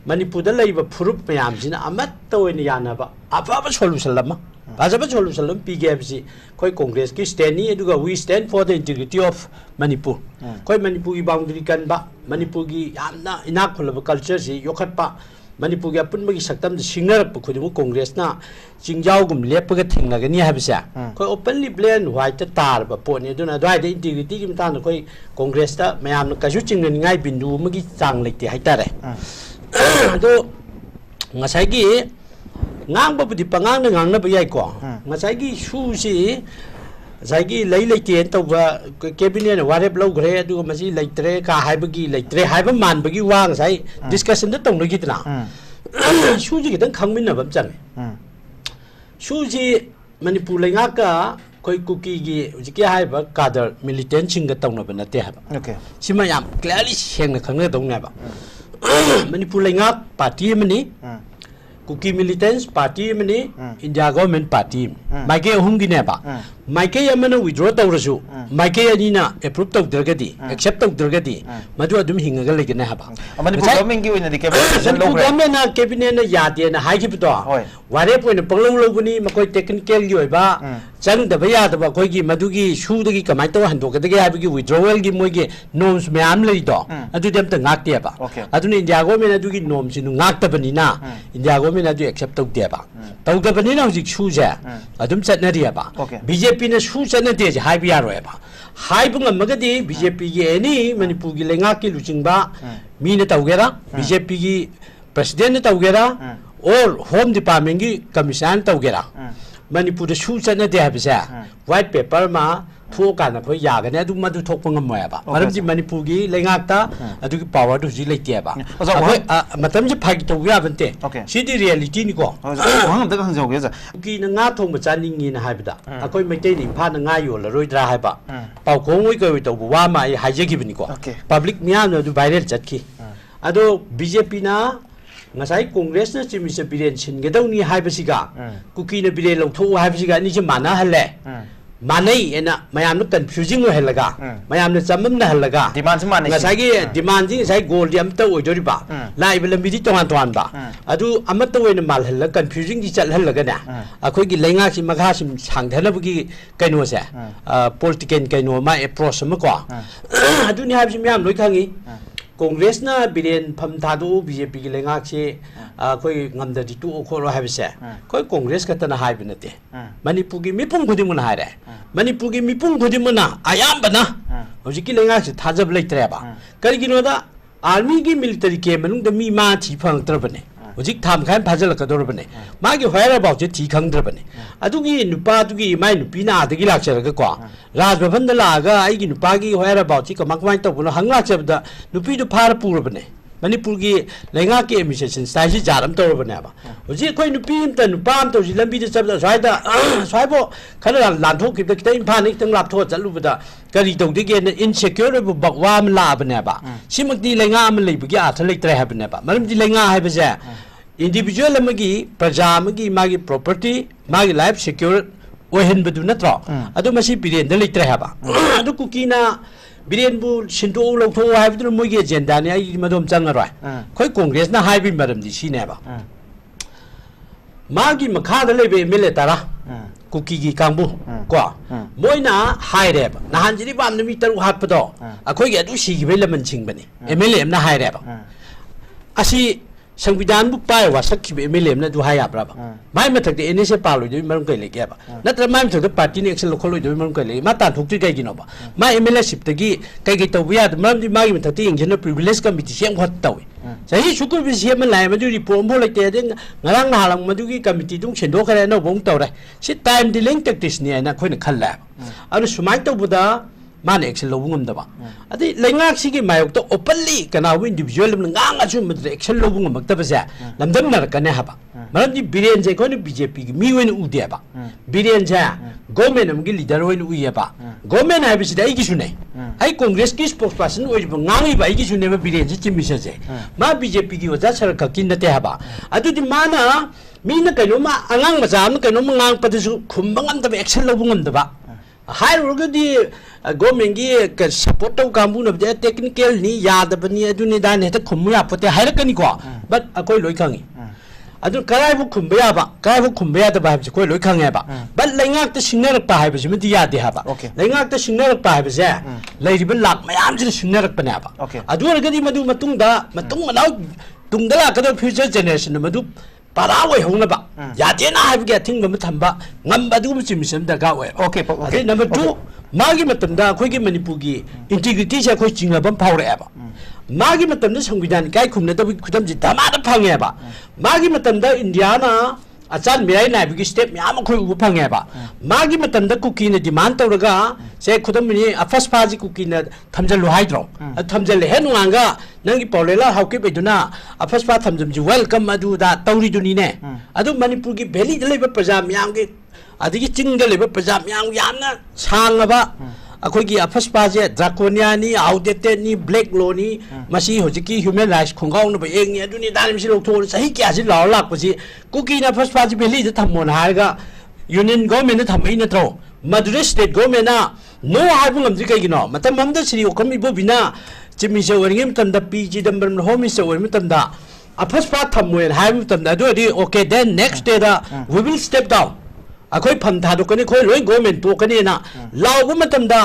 Manipur da lai ba phurup mayam jina amat to ni yana ba apa ba solution lama Bajaba solution lam PGFC koi Congress ki stand ni eduga we stand for the integrity of Manipur koi Manipur gi boundary kan ba Manipur gi yamna ina khulaba culture si yokhat pa Manipur ga pun bagi saktam de singnar pu khudimu Congress na jingjau gum lepaga thingnagani habisa koi openly black and white tar ba po ne duna dai de integrity gi mtan koi Congress ta mayam na kasu chingni ngai bindu magi chang lekte haitare do ngasai gi ngang ba budi pangang na ngang na ba yai ko ngasai gi shu si Zagi lay ten to ba cabinet warep low gre du masi leitre ka haibagi leitre haiba man bagi wang sai discussion da tong no gitna shuji gidan khangmin na bam chang shuji manipur lenga ka koi kuki gi jiki haiba kadar militant chinga tong no bana te haba okay sima yam clearly seng na khangna dong na ba manipur lenga party mani Kuki Militants Party mani India Government Party Maike hungi ne ba Maike yamana withdraw tawrasu Maike yanina approve tawdragadi accept tawdragadi madu adum hingaga legene haba Manipur government gi oina di cabinet Manipur government na cabinet na yade na haiki pito ware point panglaw lawbuni makoi technical gi oiba chang da baya da ba koi gi madugi shu da gi kamai taw hando kadagi habigi withdrawal gi moi gi norms mayam lei do adu dem ta ngak te ba aduna India government adugi norms nu ngak ta bani na India government adu accept tau te ba tau da bani na hujik shu ja adum chat na ria ba BJP na shu chat na te ja hai biya ro ba hai bunga magadi BJP gi ani Manipur gi lenga ki luching ba mi na tau gera BJP gi president na tau gera or home department gi commission tau gera Manipur da shu chat na te ha bisa white paper ma thu ka na khoi ya ga ne adu madu thok pangam moya ba maram ji Manipur gi lenga ta adu gi power du ji leite ba matam ji phagi to ya bante si di reality ni ko wang da kan jog ya ki na nga thong ba chaning ni na haibda akoi maitai ni pha na nga yo la roi dra haiba pau khong oi ko to wa ma ai haije gi bini ko public miyam na du viral chat ki ado BJP na ngasai Congress na chimi se biren sin ge dau ni haibasiga kuki na biren lo tho haibasiga ni je mana halle Manai ena mayam no confusing ho helaga mayam no chamam na helaga demand ma nga sagi demand ji sai goal yam ta oi dori ba lai bela mi di tongan tongan ba adu amata we na mal hela confusing ji chal helaga na akoi gi lenga si magha sim sang thana bu gi kaino se political kaino ma approach ma ko adu ni hab sim yam loi khangi Congress na biren pham thadu BJP gi lenga chi koi ngamda di tu khoro habise koi Congress ka tana haibe nate Manipur gi mipung khudi mun haire Manipur gi mipung khudi muna ayam bana hoji ki lenga chi thajab leitre ba kari gi no da army gi military ke manung da mi ma thi phang tar bane hoji tham khan phajal ka dor bane ma gi hoira ba chi thi khang dar bane adu gi nupa tu gi mai nupi na da gi lak char ga ko raj bhavan da la ga ai gi nupa gi hoira ba chi ka mak mai to buno hangla chab da nupi du phar pur bane Manipur gi lenga ki emission sai ji jaram to bane ba hoji koi nupi ta nupa am to ji lambi de chab da sai da sai bo khala lan thok ki da ki ta pha ni tang lap tho chalu ba da kari to de ge insecure bu bakwa ma la bane ba simak di lenga am lei bu gi a thalek tre ha bane ba maram di lenga hai ba ja individual amagi praja amagi magi property magi life secure ohen badu natro adu masi biren da leitre haba adu kukina biren bu sinto lo tho hai badu mogi agenda ni ai madom changaroi khoi Congress na hai bi maram di sine ba magi makha da lebe mele tara kuki gi kangbu ko moina hai re ba nahan jiri bam ni taru hat pado akhoi gi adu si gi be laman ching bani MLA na hai re ba asi Sangbidan bu pai wa sakki be MLA na du haya braba mai mathak de NSA palo de marum kai le kya ba natra mai mathak de party ni action lokol de marum kai le ma tan thuk ti kai gi no ba mai MLA ship de gi kai kai to ya marum di mai mathak ti ingena privilege committee sem khat tawi sahi sukul bi sem lai ma du report bo le te de ngarang na halang ma du gi committee dung chen do khare no bong taw re si time dealing tactics ni na khoi na khal la anu sumai to buda man action lo bungum da ba adi lengak si gi mayok to openly kana wi individual ngang achu mud action lo bungum mak ta ba sa lamdam nar kana ha ba maram di biren je ko ni BJP gi mi wen u de ba biren ja government am gi leader wen u ye ba government ha bi si dai gi sunai ai Congress ki spokesperson oi ba ngang ba gi sunai ba biren je chimi sa je ma BJP gi waja sar ka kin na te ha ba adu di mana mi na kaino ma angang ma ja am kaino ma ngang pa de su khum bangam da action lo bungum da ba hai rugadi government gi ka support to kambu na de technical ni yad bani adu ni da ne ta khummu ya pote hai rakani ko but akoi loi khangi adu karai bu khumba ya ba kai bu khumba ya da ba ji koi loi khang ba but lengak ta singnar pa hai ba ji mti ya de ha ba lengak ta singnar pa hai ba ja lai ri ba lak mayam ji singnar pa na ba adu rugadi madu matung da matung manau tungdala kada future generation madu para wai hong na ba ya de na ha ge thing ba thamba ngam ba du chim sim da ga wai Okay, okay. number 2 magi matam da khoi gi manipur gi integrity sa khoi chingla bam phawre ba magi matam da sangwidan kai khumna da khudam ji dama da phange ba magi matam da india na achan mirai na bi step myam khoi u phange ba magi matam da cookie na demand tawraga se khudam ni afas phaji cookie na thamjal lo haidro thamjal he nuanga nangi paulela hauke beduna afas pha thamjam ji welcome adu da tawri duni ne adu manipur gi valley da leba praja myam gi adigi chingda leba praja myam yamna sangaba अखोगी अफस्पाजे ड्राकोनियानी outdated black लोनी मसी होजिकी human rights खुंगाउ न बेंग अदुनी दानमिसि लोथो सही क्या सि लाव लाकपसि कुकी न अफस्पाजे बेली ज थमोन हारगा यूनियन गवर्नमेंट थमै नत्रो मदुरै स्टेट गवर्नमेंट नो हाइबु ngमद्रि कइगिनो मतम हमदा सिरि ओकम इबो बिना चिमिसे वरिंगे मतमदा पीजी दम्बर होम मिनिस्टर वरि मतमदा अफस्पा थमोन हाइबु मतमदा अदुदि ओके देन नेक्स्ट डे दा वी विल स्टेप डाउन अखोई फम थादोकनी खोई लोई गवर्नमेंट तोकनी ना लाउबु मतमदा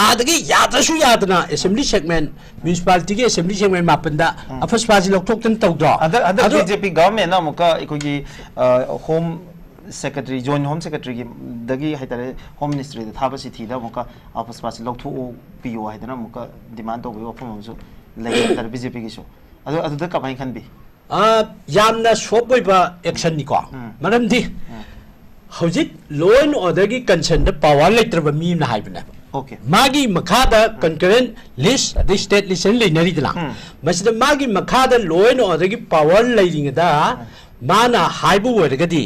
आदगी यादसु यादना असेंबली सेगमेंट म्युनिसिपालिटी के असेंबली सेगमेंट मापनदा अफस्पाजी लोकथोक्तन तौदो अदर बीजेपी गवर्नमेंट ना मुका इकोगी home secretary joint home secretary की दगी हाइतारे होम मिनिस्ट्री दा थाबसी थीदा मुका अफस्पासी लोकथो पियो हाइदना मुका डिमांड तौबो अफमसु लेगे तार बीजेपी की सो अदुदा कबाई खनबी यामना सोपोइबा एक्शन निको मरमदी हौजिक लॉ एंड ऑर्डर की कंसर्न द पावर लेटर मी ना हाइबना ओके मागी मखादा कंकरेंट लिस्ट द स्टेट लिस्ट लेनरी दला मसिद मागी मखादा लॉ एंड ऑर्डर की पावर लेरिंगदा माना हाइबु वरगदी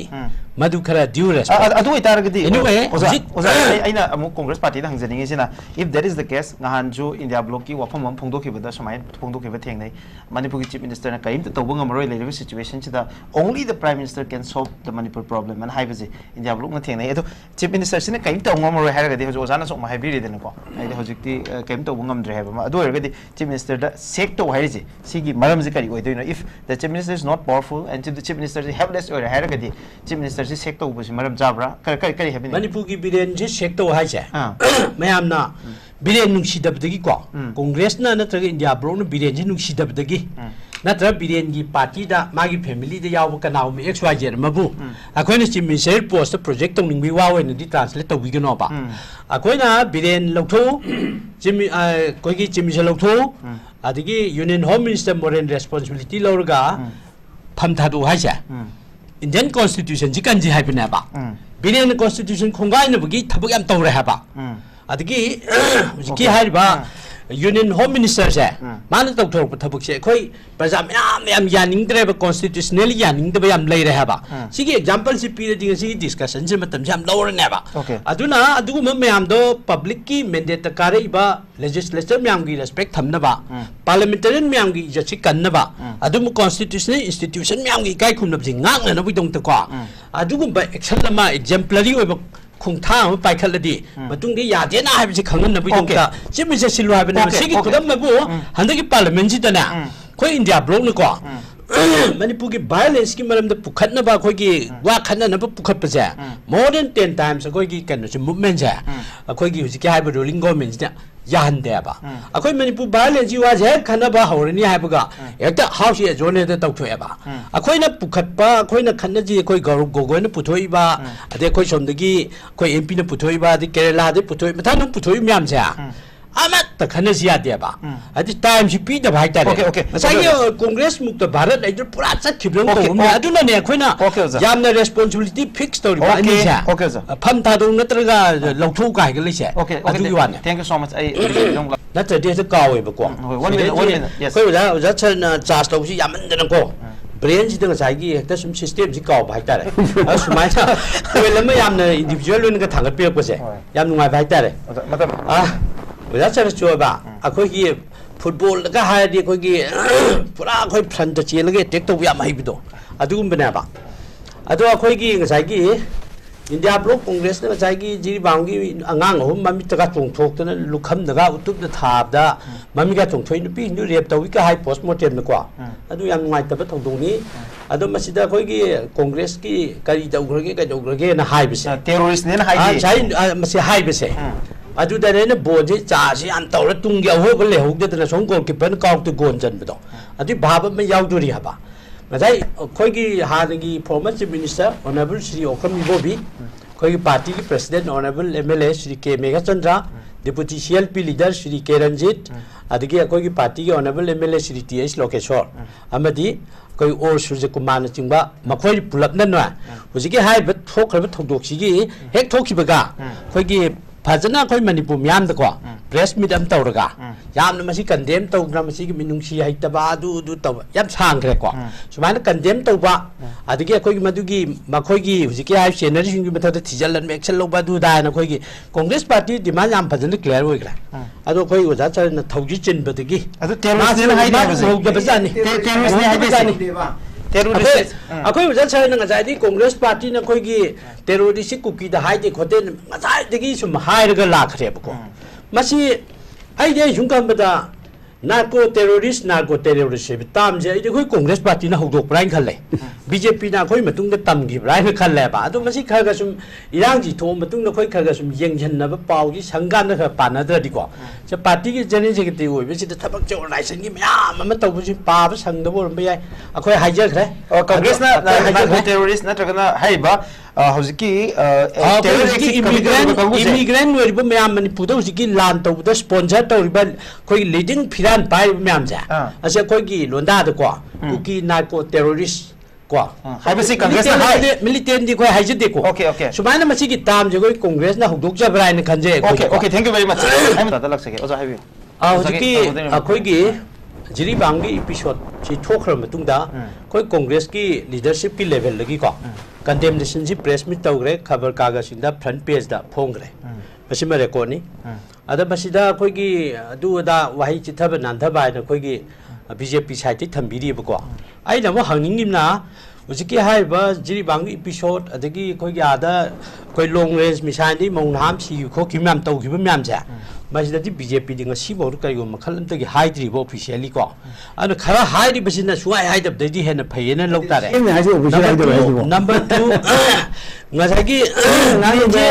मधु खरा ड्यू रेस्पेक्ट अदु इतारगदी Anyway, ओजा आइना अमु कांग्रेस पार्टी दा हंजनिंगे सिना if that is the case नहान जो इंडिया ब्लॉक की वफम हम फोंदोखिबदा समाय फोंदोखिबा थेंगनै मणिपुर की चीफ मिनिस्टर ना कयिम तौबो ngमरोय लेरिबा सिचुएशन सिदा only the prime minister can solve the Manipur problem and हाइबजे इंडिया ब्लॉक ना थेंगनै एदो चीफ मिनिस्टर सिना कयिम तौ ngमरोय हारगदी होजो ओजाना सो हाइबिरि देनको आइदे होजिकती कयिम तौबो ngमद्रे हाइबा अदो हारगदी चीफ मिनिस्टर दा सेक तौ हाइरिजे सिगी मरम जे करि ओइदोइनो if the chief minister is not powerful and the chief minister is helpless ओइर हारगदी चीफ मिनिस्टर से सेक तौबो जाब्रा करी है मणिपुर की बिरेन से सेक तो हाइसे मैमना बिरेन नुसीदबदगी को कांग्रेस ना नत्र इंडिया ब्लॉक न बिरेन से नुसीदबदगी नत्र बिरेन की पार्टी दा मागी फैमिली दा याव कनाव में एक्स वाई जेड मबु अखोइन चीफ मिनिस्टर पोस्ट प्रोजेक्ट तौनिंग वा वे नदी ट्रांसलेट तौबिगनो बा अखोइना बिरेन लौथो जिम कोइगी चीफ मिनिस्टर लौथो अदगी union home minister moral responsibility लौरगा फम थादो हाइसे इंडियन कॉन्स्टिट्यूशन जी कंजी है बिना बिरेन कॉन्स्टिट्यूशन खोंगाइन बगी थबक याम तौरे हाबा अदगी की हाइबा यूनियन होम मिनिस्टर से मान तौथोरप थबक से खोई प्रजा याम यानिंगद्रेब कॉन्स्टिट्यूशनल यानिंगदब याम लैरे हाबा सिगी एग्जांपल से पीरे दिंग सिगी डिस्कशन से मतम याम लौरनेबा अदुना अदुगुम मयाम दो पब्लिक की मैंडेट कारेबा लेजिस्लेचर मयाम की रेस्पेक्ट थमनबा पार्लियामेंटेरियन मयाम की इज्जत कन्नबा अदुम कॉन्स्टिट्यूशनल इंस्टीट्यूशन मयाम की काय खुनब जिंग ngang na bidong ta ko अदुगुम एक्शन लमा एग्जांपलरी ओइब खुंथा पाइखलदी मतुंग यादे ना हाइबसे खंगन नबि दोंता चिमि से सिलु हाइबना सिगी खुदम नबु हंदगी पार्लियामेंट जी दना कोई इंडिया ब्लॉक न को मणिपुर की वायलेंस की मरम द पुखतनबा खोगी वा खननबा पुखतपसे मोर देन 10 टाइम्स खोगी कनो से मूवमेंट से खोगी हुजि के हाइब रूलिंग गवर्नमेंट ने याहनदेबा अखोई मणिपुर वायलेंस जी वा जे खनबा हौरनी हाइबगा एकता हाउस ए जोने द तौथोएबा अखोइना पुखतपा अखोइना खनजी अखोई गौरव गोगोइना पुथोइबा अदे अखोई सोमदगी अखोई एमपी ने पुथोइबा अदे केरला दे पुथोइ मथान पुथोइ म्याम से अमत खनजी यादेबा अदि टाइम सि पी द भाई तारे मसाई कांग्रेस मुक्त भारत आइदर पूरा चखिब्रम को मे अदुना ने अखोइना यामना रेस्पोंसिबिलिटी फिक्स तौरिबा अनि से फम थादो नत्रगा लौथौ का है लेसे अदु युवाने थैंक यू सो मच आई नत्र दे कावे बको वन मिनट कोइ ओजा छन चार्ज तौसी यामन को ब्रेन जी दंग साइगी हेक्टा सुम सिस्टम जी काव भाई तारे सुमाइना कोइ लम यामना इंडिविजुअल लोन का थांगत पे पसे याम नुंगाइ भाई तारे मतलब ओजा छन चोबा अखोइ की फुटबॉल का हायदी अखोइ की पूरा अखोइ फ्रंट चेलगे टेक तो याम हाइबिदो अदुगुम बनेबा अदो अखोइ की ngसाइगी इंडिया ब्लॉक कांग्रेस ने ngसाइगी जी बांगी अंगांग हो ममि तका चोंथोक्तन लुखम दगा उतुब द थाबदा ममि का चोंथोइ नुपी नु रेप तौई का हाई पोस्टमार्टम न को अदु याम नुंगाइ तब थौदोंनी अदो मसिदा अखोइ की कांग्रेस की करी दौग्रगे का दौग्रगे न हाइबसे टेररिस्ट ने हाइबे मसे हाइबसे अदुदने ने बोजे चासे अन तौर तुंगे अहो बले होगदना सों गोलकीपर काउंट गोल जनबदो अदि भाब में याउदुरी हबा मजाई खोगी हादगी former chief minister honourable Shri Okram Ibobi खोगी पार्टी की president honourable MLA Shri K Meghachandra deputy CLP leader Shri K Ranjit अदगी खोगी पार्टी की honourable MLA Shri TS Lokeshwar अमदी कोई और सूर्य कुमार चिंबा मखोई पुलपन हुजिके हाइब थोखरब थोदोक्सिगी हेक थोखिबगा खोगी फजना कोई मणिपुर म्याम दको प्रेस मीट अम तौरगा याम मसी कंडेम तौग्रा मसी की मिनुंगसी हाइतबा दु तब याम सांग्रे को सुमाना कंडेम तौबा अदगे कोई मदुगी मखोगी हुजिके हाइ सेनरी सिंगी मथद थिजलन एक्शन लोबा दु दाना कोई कांग्रेस पार्टी डिमांड याम फजना क्लियर होइग्रा अदो कोई ओजा चरन थौजी चिनबदगी अदो टेररिस्ट ने हाइदे बजानी टेररिस्ट ने हाइदे अखोई वजह से नगाजादी कांग्रेस पार्टी न कोई टेरोरिस्ट कुकी द हाइदे खोते नगाजादी सुम हाइरगा लाखरेबको मसी आइदे जुंकमबदा नार्को टेरोरिस्ट से ताम जे आइदे कोई कांग्रेस पार्टी न हौदोक प्राइन खल्ले बीजेपी ना कोई मतुंग द तमगी प्राइन खल्ले बा अदो मसी खरगा सुम इरांग जी थो मतुंग न कोई खरगा सुम येंजन्नब पाउगी संगान न पानाद्रदिको जे पार्टी की जनरल सेक्रेटरी होइबे सिदा थबक जे ऑर्गेनाइजेशन की म्याम अम तौबुजी पाब संगदबो रम याय अखोय हाइजखरे कांग्रेस ना टेररिस्ट नत्रगना हाइबा हौजिकी इमिग्रेंट ओइबो म्याम मणिपुर हौजिकी लान तौबदा स्पॉन्सर तौरिबा कोई लीडिंग फिरान पाइ म्याम जा असे कोई लोंदा द को कुकी नार्को टेररिस्ट को हाइबसी कांग्रेस ना हाइ मिलिटेंट दी कोई हाइजे देखो ओके सुमाना मसी की ताम जे कोई कांग्रेस ना हुदुक जबराय न खंजे okay thank you very much आई मत लग सके ओजा हाइबी हौजिकी अखोइगी जिरीबांगी एपिसोड सी थोखर मतुंगदा कोई कांग्रेस की लीडरशिप की लेवल लगी को कंडेमनेशन जी प्रेस मीट तौग्रे खबर कागजिंदा फ्रंट पेज दा फोंग्रे मसिमा रेकॉर्डनी अदा मसिदा कोइगी अदुदा वाही चिथब नांथबा न कोइगी बीजेपी साइड थंबिरिबको आई नमो हंगिंगिमना उजिकी हाइबा जिरीबांगी एपिसोड अदगी कोइगी आदा कोई लॉन्ग रेंज मिसाइल दी मौनाम सी खो किमाम तौगिबा म्याम जा मसिदि बीजेपी दिंग सिबो करिगो मखल अमतगी हाइद्रिबो ऑफिशियली को अन खरा हाइरिबसिना सुवाई हाइदबदैदि हेन फैयेना लौतारे number 2 ngazagi nganje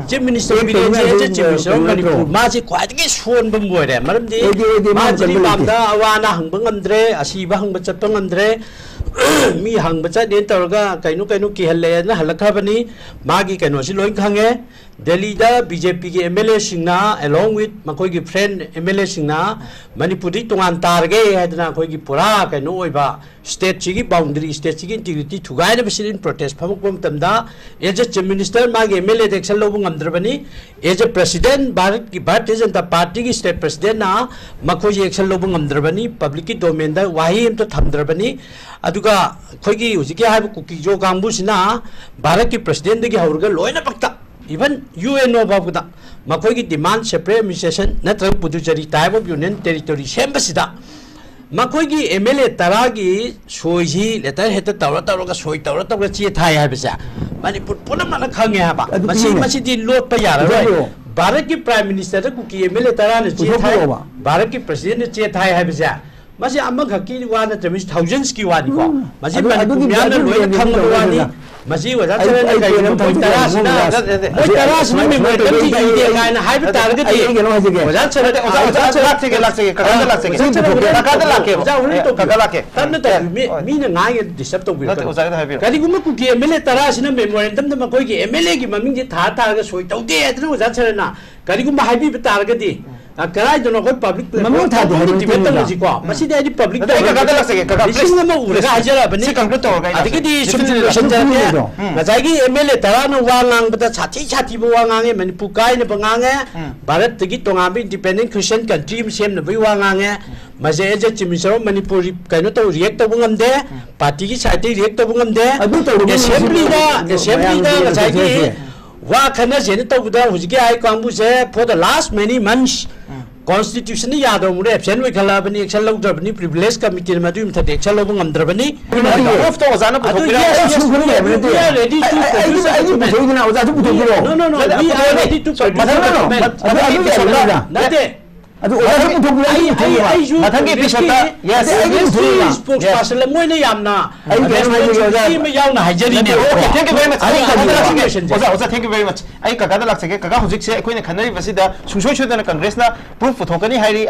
chief minister village chief minister manipur ma ji khwaidagi son bam boire maramdi ma jiri bamda awana hangbang andre asiba hangba chatpang andre mi hangba cha den tawga kainu ki halle na halakhabani magi kaino si loin khange delhi da bjp ki mla singna along with makoi ki friend mla singna manipur di tungan targe hadna koi ki pura kaino oiba state chi ki boundary state chi ki integrity thugai na bisin protest phamuk pam tamda as a chief minister magi mla election lobung amdrabani as a president bharatiya janata party ki state president na makoi election lobung amdrabani public ki domain da wahi am to thamdrabani aduga khoigi hujiki haibu kuki jo kangbu sina bharat ki president gi haurga loina pakta even UNO babda makoi ki demand separate administration natra puducherry type of union territory sembasida makoi ki MLA taragi soiji letter heta tawra soi tawra chi thai haibasa manipur punamana khange haba masi di lot pa yara roi bharat ki prime minister ku ki MLA tarana chi thai bharat ki president chi thai haibasa masi amma khaki wana tamis thousands ki wani ko masi manipur myana loi khangba wani masi wada chara kai no tarasna me mo tamti ide kai na haiba target di wada chara kakada tanna ta mi na ngai disturb to bi kadi gum ku ki MLA tarasna memorandum da koi ki MLA ki maming ji tha ga soi tau de atna wada chara na kadi gum haibi bi target di karai dono koi public mamung tha de debate ta ji ko masi de di public kakada lak sake kakada ma ura ga ajara bani si conclude to ga adigi di solution ja ngajai MLA tarana wangang bata chati bo wangang e manipur kai na bangang e bharat gi tonga bi independent christian country sem na bi wangang e maje je chimisaro manipur kaino to react to bungam de party gi side react to bungam de assembly da ngajai gi wa khana je to buda hujigi ai kangbu se for the last many months constitution ni yado mure absent we khala bani action log drabani privilege committee ma du imtha action log ngam drabani of to ozana bu we are ready to no we are ready to ꯑꯗꯨ ꯑꯣꯖꯥꯁꯨ ꯄꯨꯊꯣꯛꯄꯤꯌꯨ ꯑꯩ ꯄꯨꯊꯣꯛꯄꯤꯌꯨ ꯑꯩꯁꯨ ꯃꯊꯪꯒꯤ episode-ꯗ yes ꯁ꯭ꯄꯣꯛꯁ person ꯃꯣꯏꯅ ꯌꯥꯝꯅ ꯑꯩ ꯀꯩꯅꯣ ꯍꯥꯏꯖꯒꯦ ꯑꯣꯖꯥ ꯑꯃ ꯌꯥꯎꯅ ꯍꯥꯏꯖꯔꯤꯅꯦꯕ Okay, thank you very much. ꯑꯩ ꯑꯣꯖꯥ thank you very much. ꯑꯩ ꯀꯀꯥꯗ ꯂꯥꯛꯆꯒꯦ ꯀꯀꯥ ꯍꯧꯖꯤꯛꯁꯦ ꯑꯩꯈꯣꯏꯅ ꯈꯟꯅꯔꯤꯕꯁꯤꯗ ꯁꯨꯡꯁꯣꯏ ꯁꯣꯏꯗꯅ ꯀꯪꯒ꯭ꯔꯦꯁꯅ ꯄ꯭ꯔꯨꯐ ꯄꯨꯊꯣꯛꯀꯅꯤ ꯍꯥꯏꯔꯤ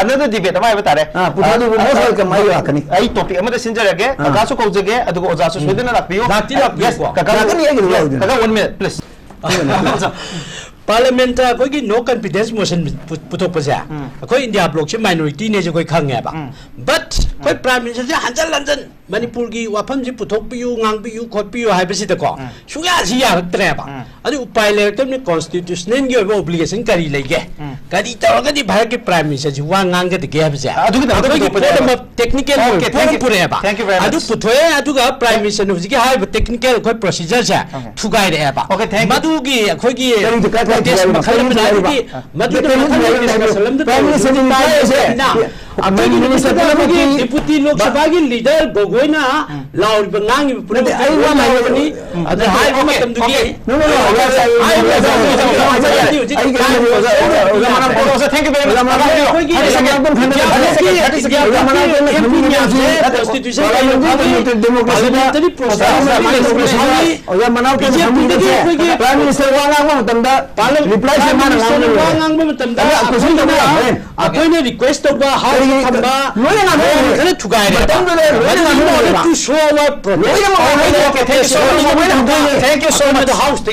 another debate ꯑꯃ ꯍꯥꯏꯕ ꯇꯥꯔꯦ ꯄꯨꯊꯣꯛꯑꯗꯤ most welcome ꯑꯩ ꯂꯥꯛꯀꯅꯤ ꯑꯩ ꯇꯣꯄꯤꯛ ꯑꯃꯗ ꯁꯤꯟꯖꯔꯒꯦ ꯀꯀꯥꯁꯨ ꯀꯧꯖꯒꯦ ꯑꯗꯨꯒ ꯑꯣꯖꯥꯁꯨ ꯁꯣꯏꯗꯅ ꯂꯥꯛꯄꯤꯌꯨ ꯂꯥꯛꯇꯤ ꯂꯥꯛꯄꯤꯌꯨꯀꯣ. Yes, ꯀꯀꯥ ꯂꯥꯛꯀꯅꯤ, ꯑꯩꯒꯤꯗꯤ ꯌꯥꯎꯗꯣꯏꯅꯤ. Kaka 1 minute please. ꯄꯥꯔꯂꯤꯌꯥꯃꯦꯟꯇ ꯑꯩꯈꯣꯏꯒꯤ ꯅꯣ ꯀꯟꯐꯤꯗꯦꯟꯁ ꯃꯣꯁꯟ ꯄꯨꯊꯣꯛꯄꯁꯦ ꯑꯩꯈꯣꯏ ꯏꯟꯗꯤꯌꯥ ꯕ꯭ꯂꯣꯛꯁꯦ ꯃꯥꯏꯅꯣꯔꯤꯇꯤꯅꯦꯁꯦ ꯑꯩꯈꯣꯏ ꯈꯪꯉꯦꯕ ꯕꯠ ꯑꯩꯈꯣꯏ ꯄ꯭ꯔꯥꯏꯝ ꯃꯤꯅꯤꯁꯇꯔꯁꯦ ꯍꯟꯖꯟ ꯍꯟꯖꯟ ꯃꯅꯤꯄꯨꯔꯒꯤ ꯋꯥꯐꯝꯁꯤ ꯄꯨꯊꯣꯛꯄꯤꯌꯨ ꯉꯥꯡꯕꯤꯌꯨ ꯈꯣꯠꯄꯤꯌꯨ ꯍꯥꯏꯕꯁꯤꯗꯀꯣ ꯁꯨꯡꯌꯥꯁꯤ ꯌꯥꯔꯛꯇ꯭ꯔꯦꯕ ꯑꯗꯨ ꯎꯄꯥꯏ ꯂꯩꯔꯛꯇꯕꯅꯤ ꯀꯣꯟꯁꯇꯤꯇ꯭ꯌꯨꯁꯅꯦꯜꯒꯤ ꯑꯣꯏꯕ ꯑꯣꯕ꯭ꯂꯤꯒꯦꯁꯟ ꯀꯔꯤ ꯂꯩꯒꯦ ꯀꯔꯤ ꯇꯧꯔꯒꯗꯤ ꯚꯥꯔꯠꯀꯤ ꯄ꯭ꯔꯥꯏꯝ ꯃꯤꯅꯤꯁꯇꯔꯁꯤ ꯋꯥ ꯉꯥꯡꯒꯗꯒꯦ ꯍꯥꯏꯕꯁꯦ ꯑꯩꯈꯣꯏꯒꯤ ꯄꯣꯠ ꯑꯃ ꯇꯦꯛꯅꯤꯀꯦꯜ ꯄꯣꯠ ꯄꯨꯔꯛꯑꯦꯕ ꯑꯗꯨ ꯄꯨꯊꯣꯛꯑꯦ ꯑꯗꯨꯒ ꯄ꯭ꯔꯥꯏꯝ ꯃꯤꯅꯤꯁꯇꯔꯅ ꯍꯧꯖꯤꯛꯀꯤ ꯍꯥꯏꯔꯤꯕ ꯇꯦꯛꯅꯤꯀꯦꯜ ꯑꯩꯈꯣꯏ ꯄ꯭ꯔꯣꯁꯤꯖꯔꯁꯦ ꯊꯨꯒꯥꯏꯔꯛꯑꯦꯕ ꯃꯗꯨꯒꯤ ꯑꯩꯈꯣꯏꯒꯤ ꯄ꯭ꯔꯣꯇꯦꯁ ꯃꯈꯜ ꯑꯃꯅ ꯑꯗꯨꯗꯤ ꯃꯗꯨꯗ ꯃꯊꯪꯒꯤ ꯗꯤꯁꯀꯁꯟ ꯑꯃꯗ ꯑꯩꯈꯣꯏꯒꯤ ꯗꯤꯄꯨꯇꯤ ꯂꯣꯛ ꯁꯚꯥꯒꯤ ꯂꯤꯗꯔ ꯒꯣꯒꯣꯏꯅ ꯂꯥꯎꯔꯤꯕ ꯉꯥꯡꯉꯤꯕ ꯄꯨꯝꯅꯃꯛ ꯑꯗꯨ ꯍꯥꯏꯕ ꯃꯇꯝꯗꯨꯒꯤ ꯑꯩꯈꯣꯏꯅ ꯔꯤꯀ꯭ꯋꯦꯁ ꯇꯧꯕ ꯍꯥꯎꯁ ꯊꯝꯕ ꯈꯔ ꯊꯨꯒꯥꯏꯔꯦ ꯇꯨ ꯁꯣ ꯑꯋꯥꯔ ꯄ꯭ꯔꯣꯇꯦꯁ ꯍꯥꯎꯁꯇꯒꯤ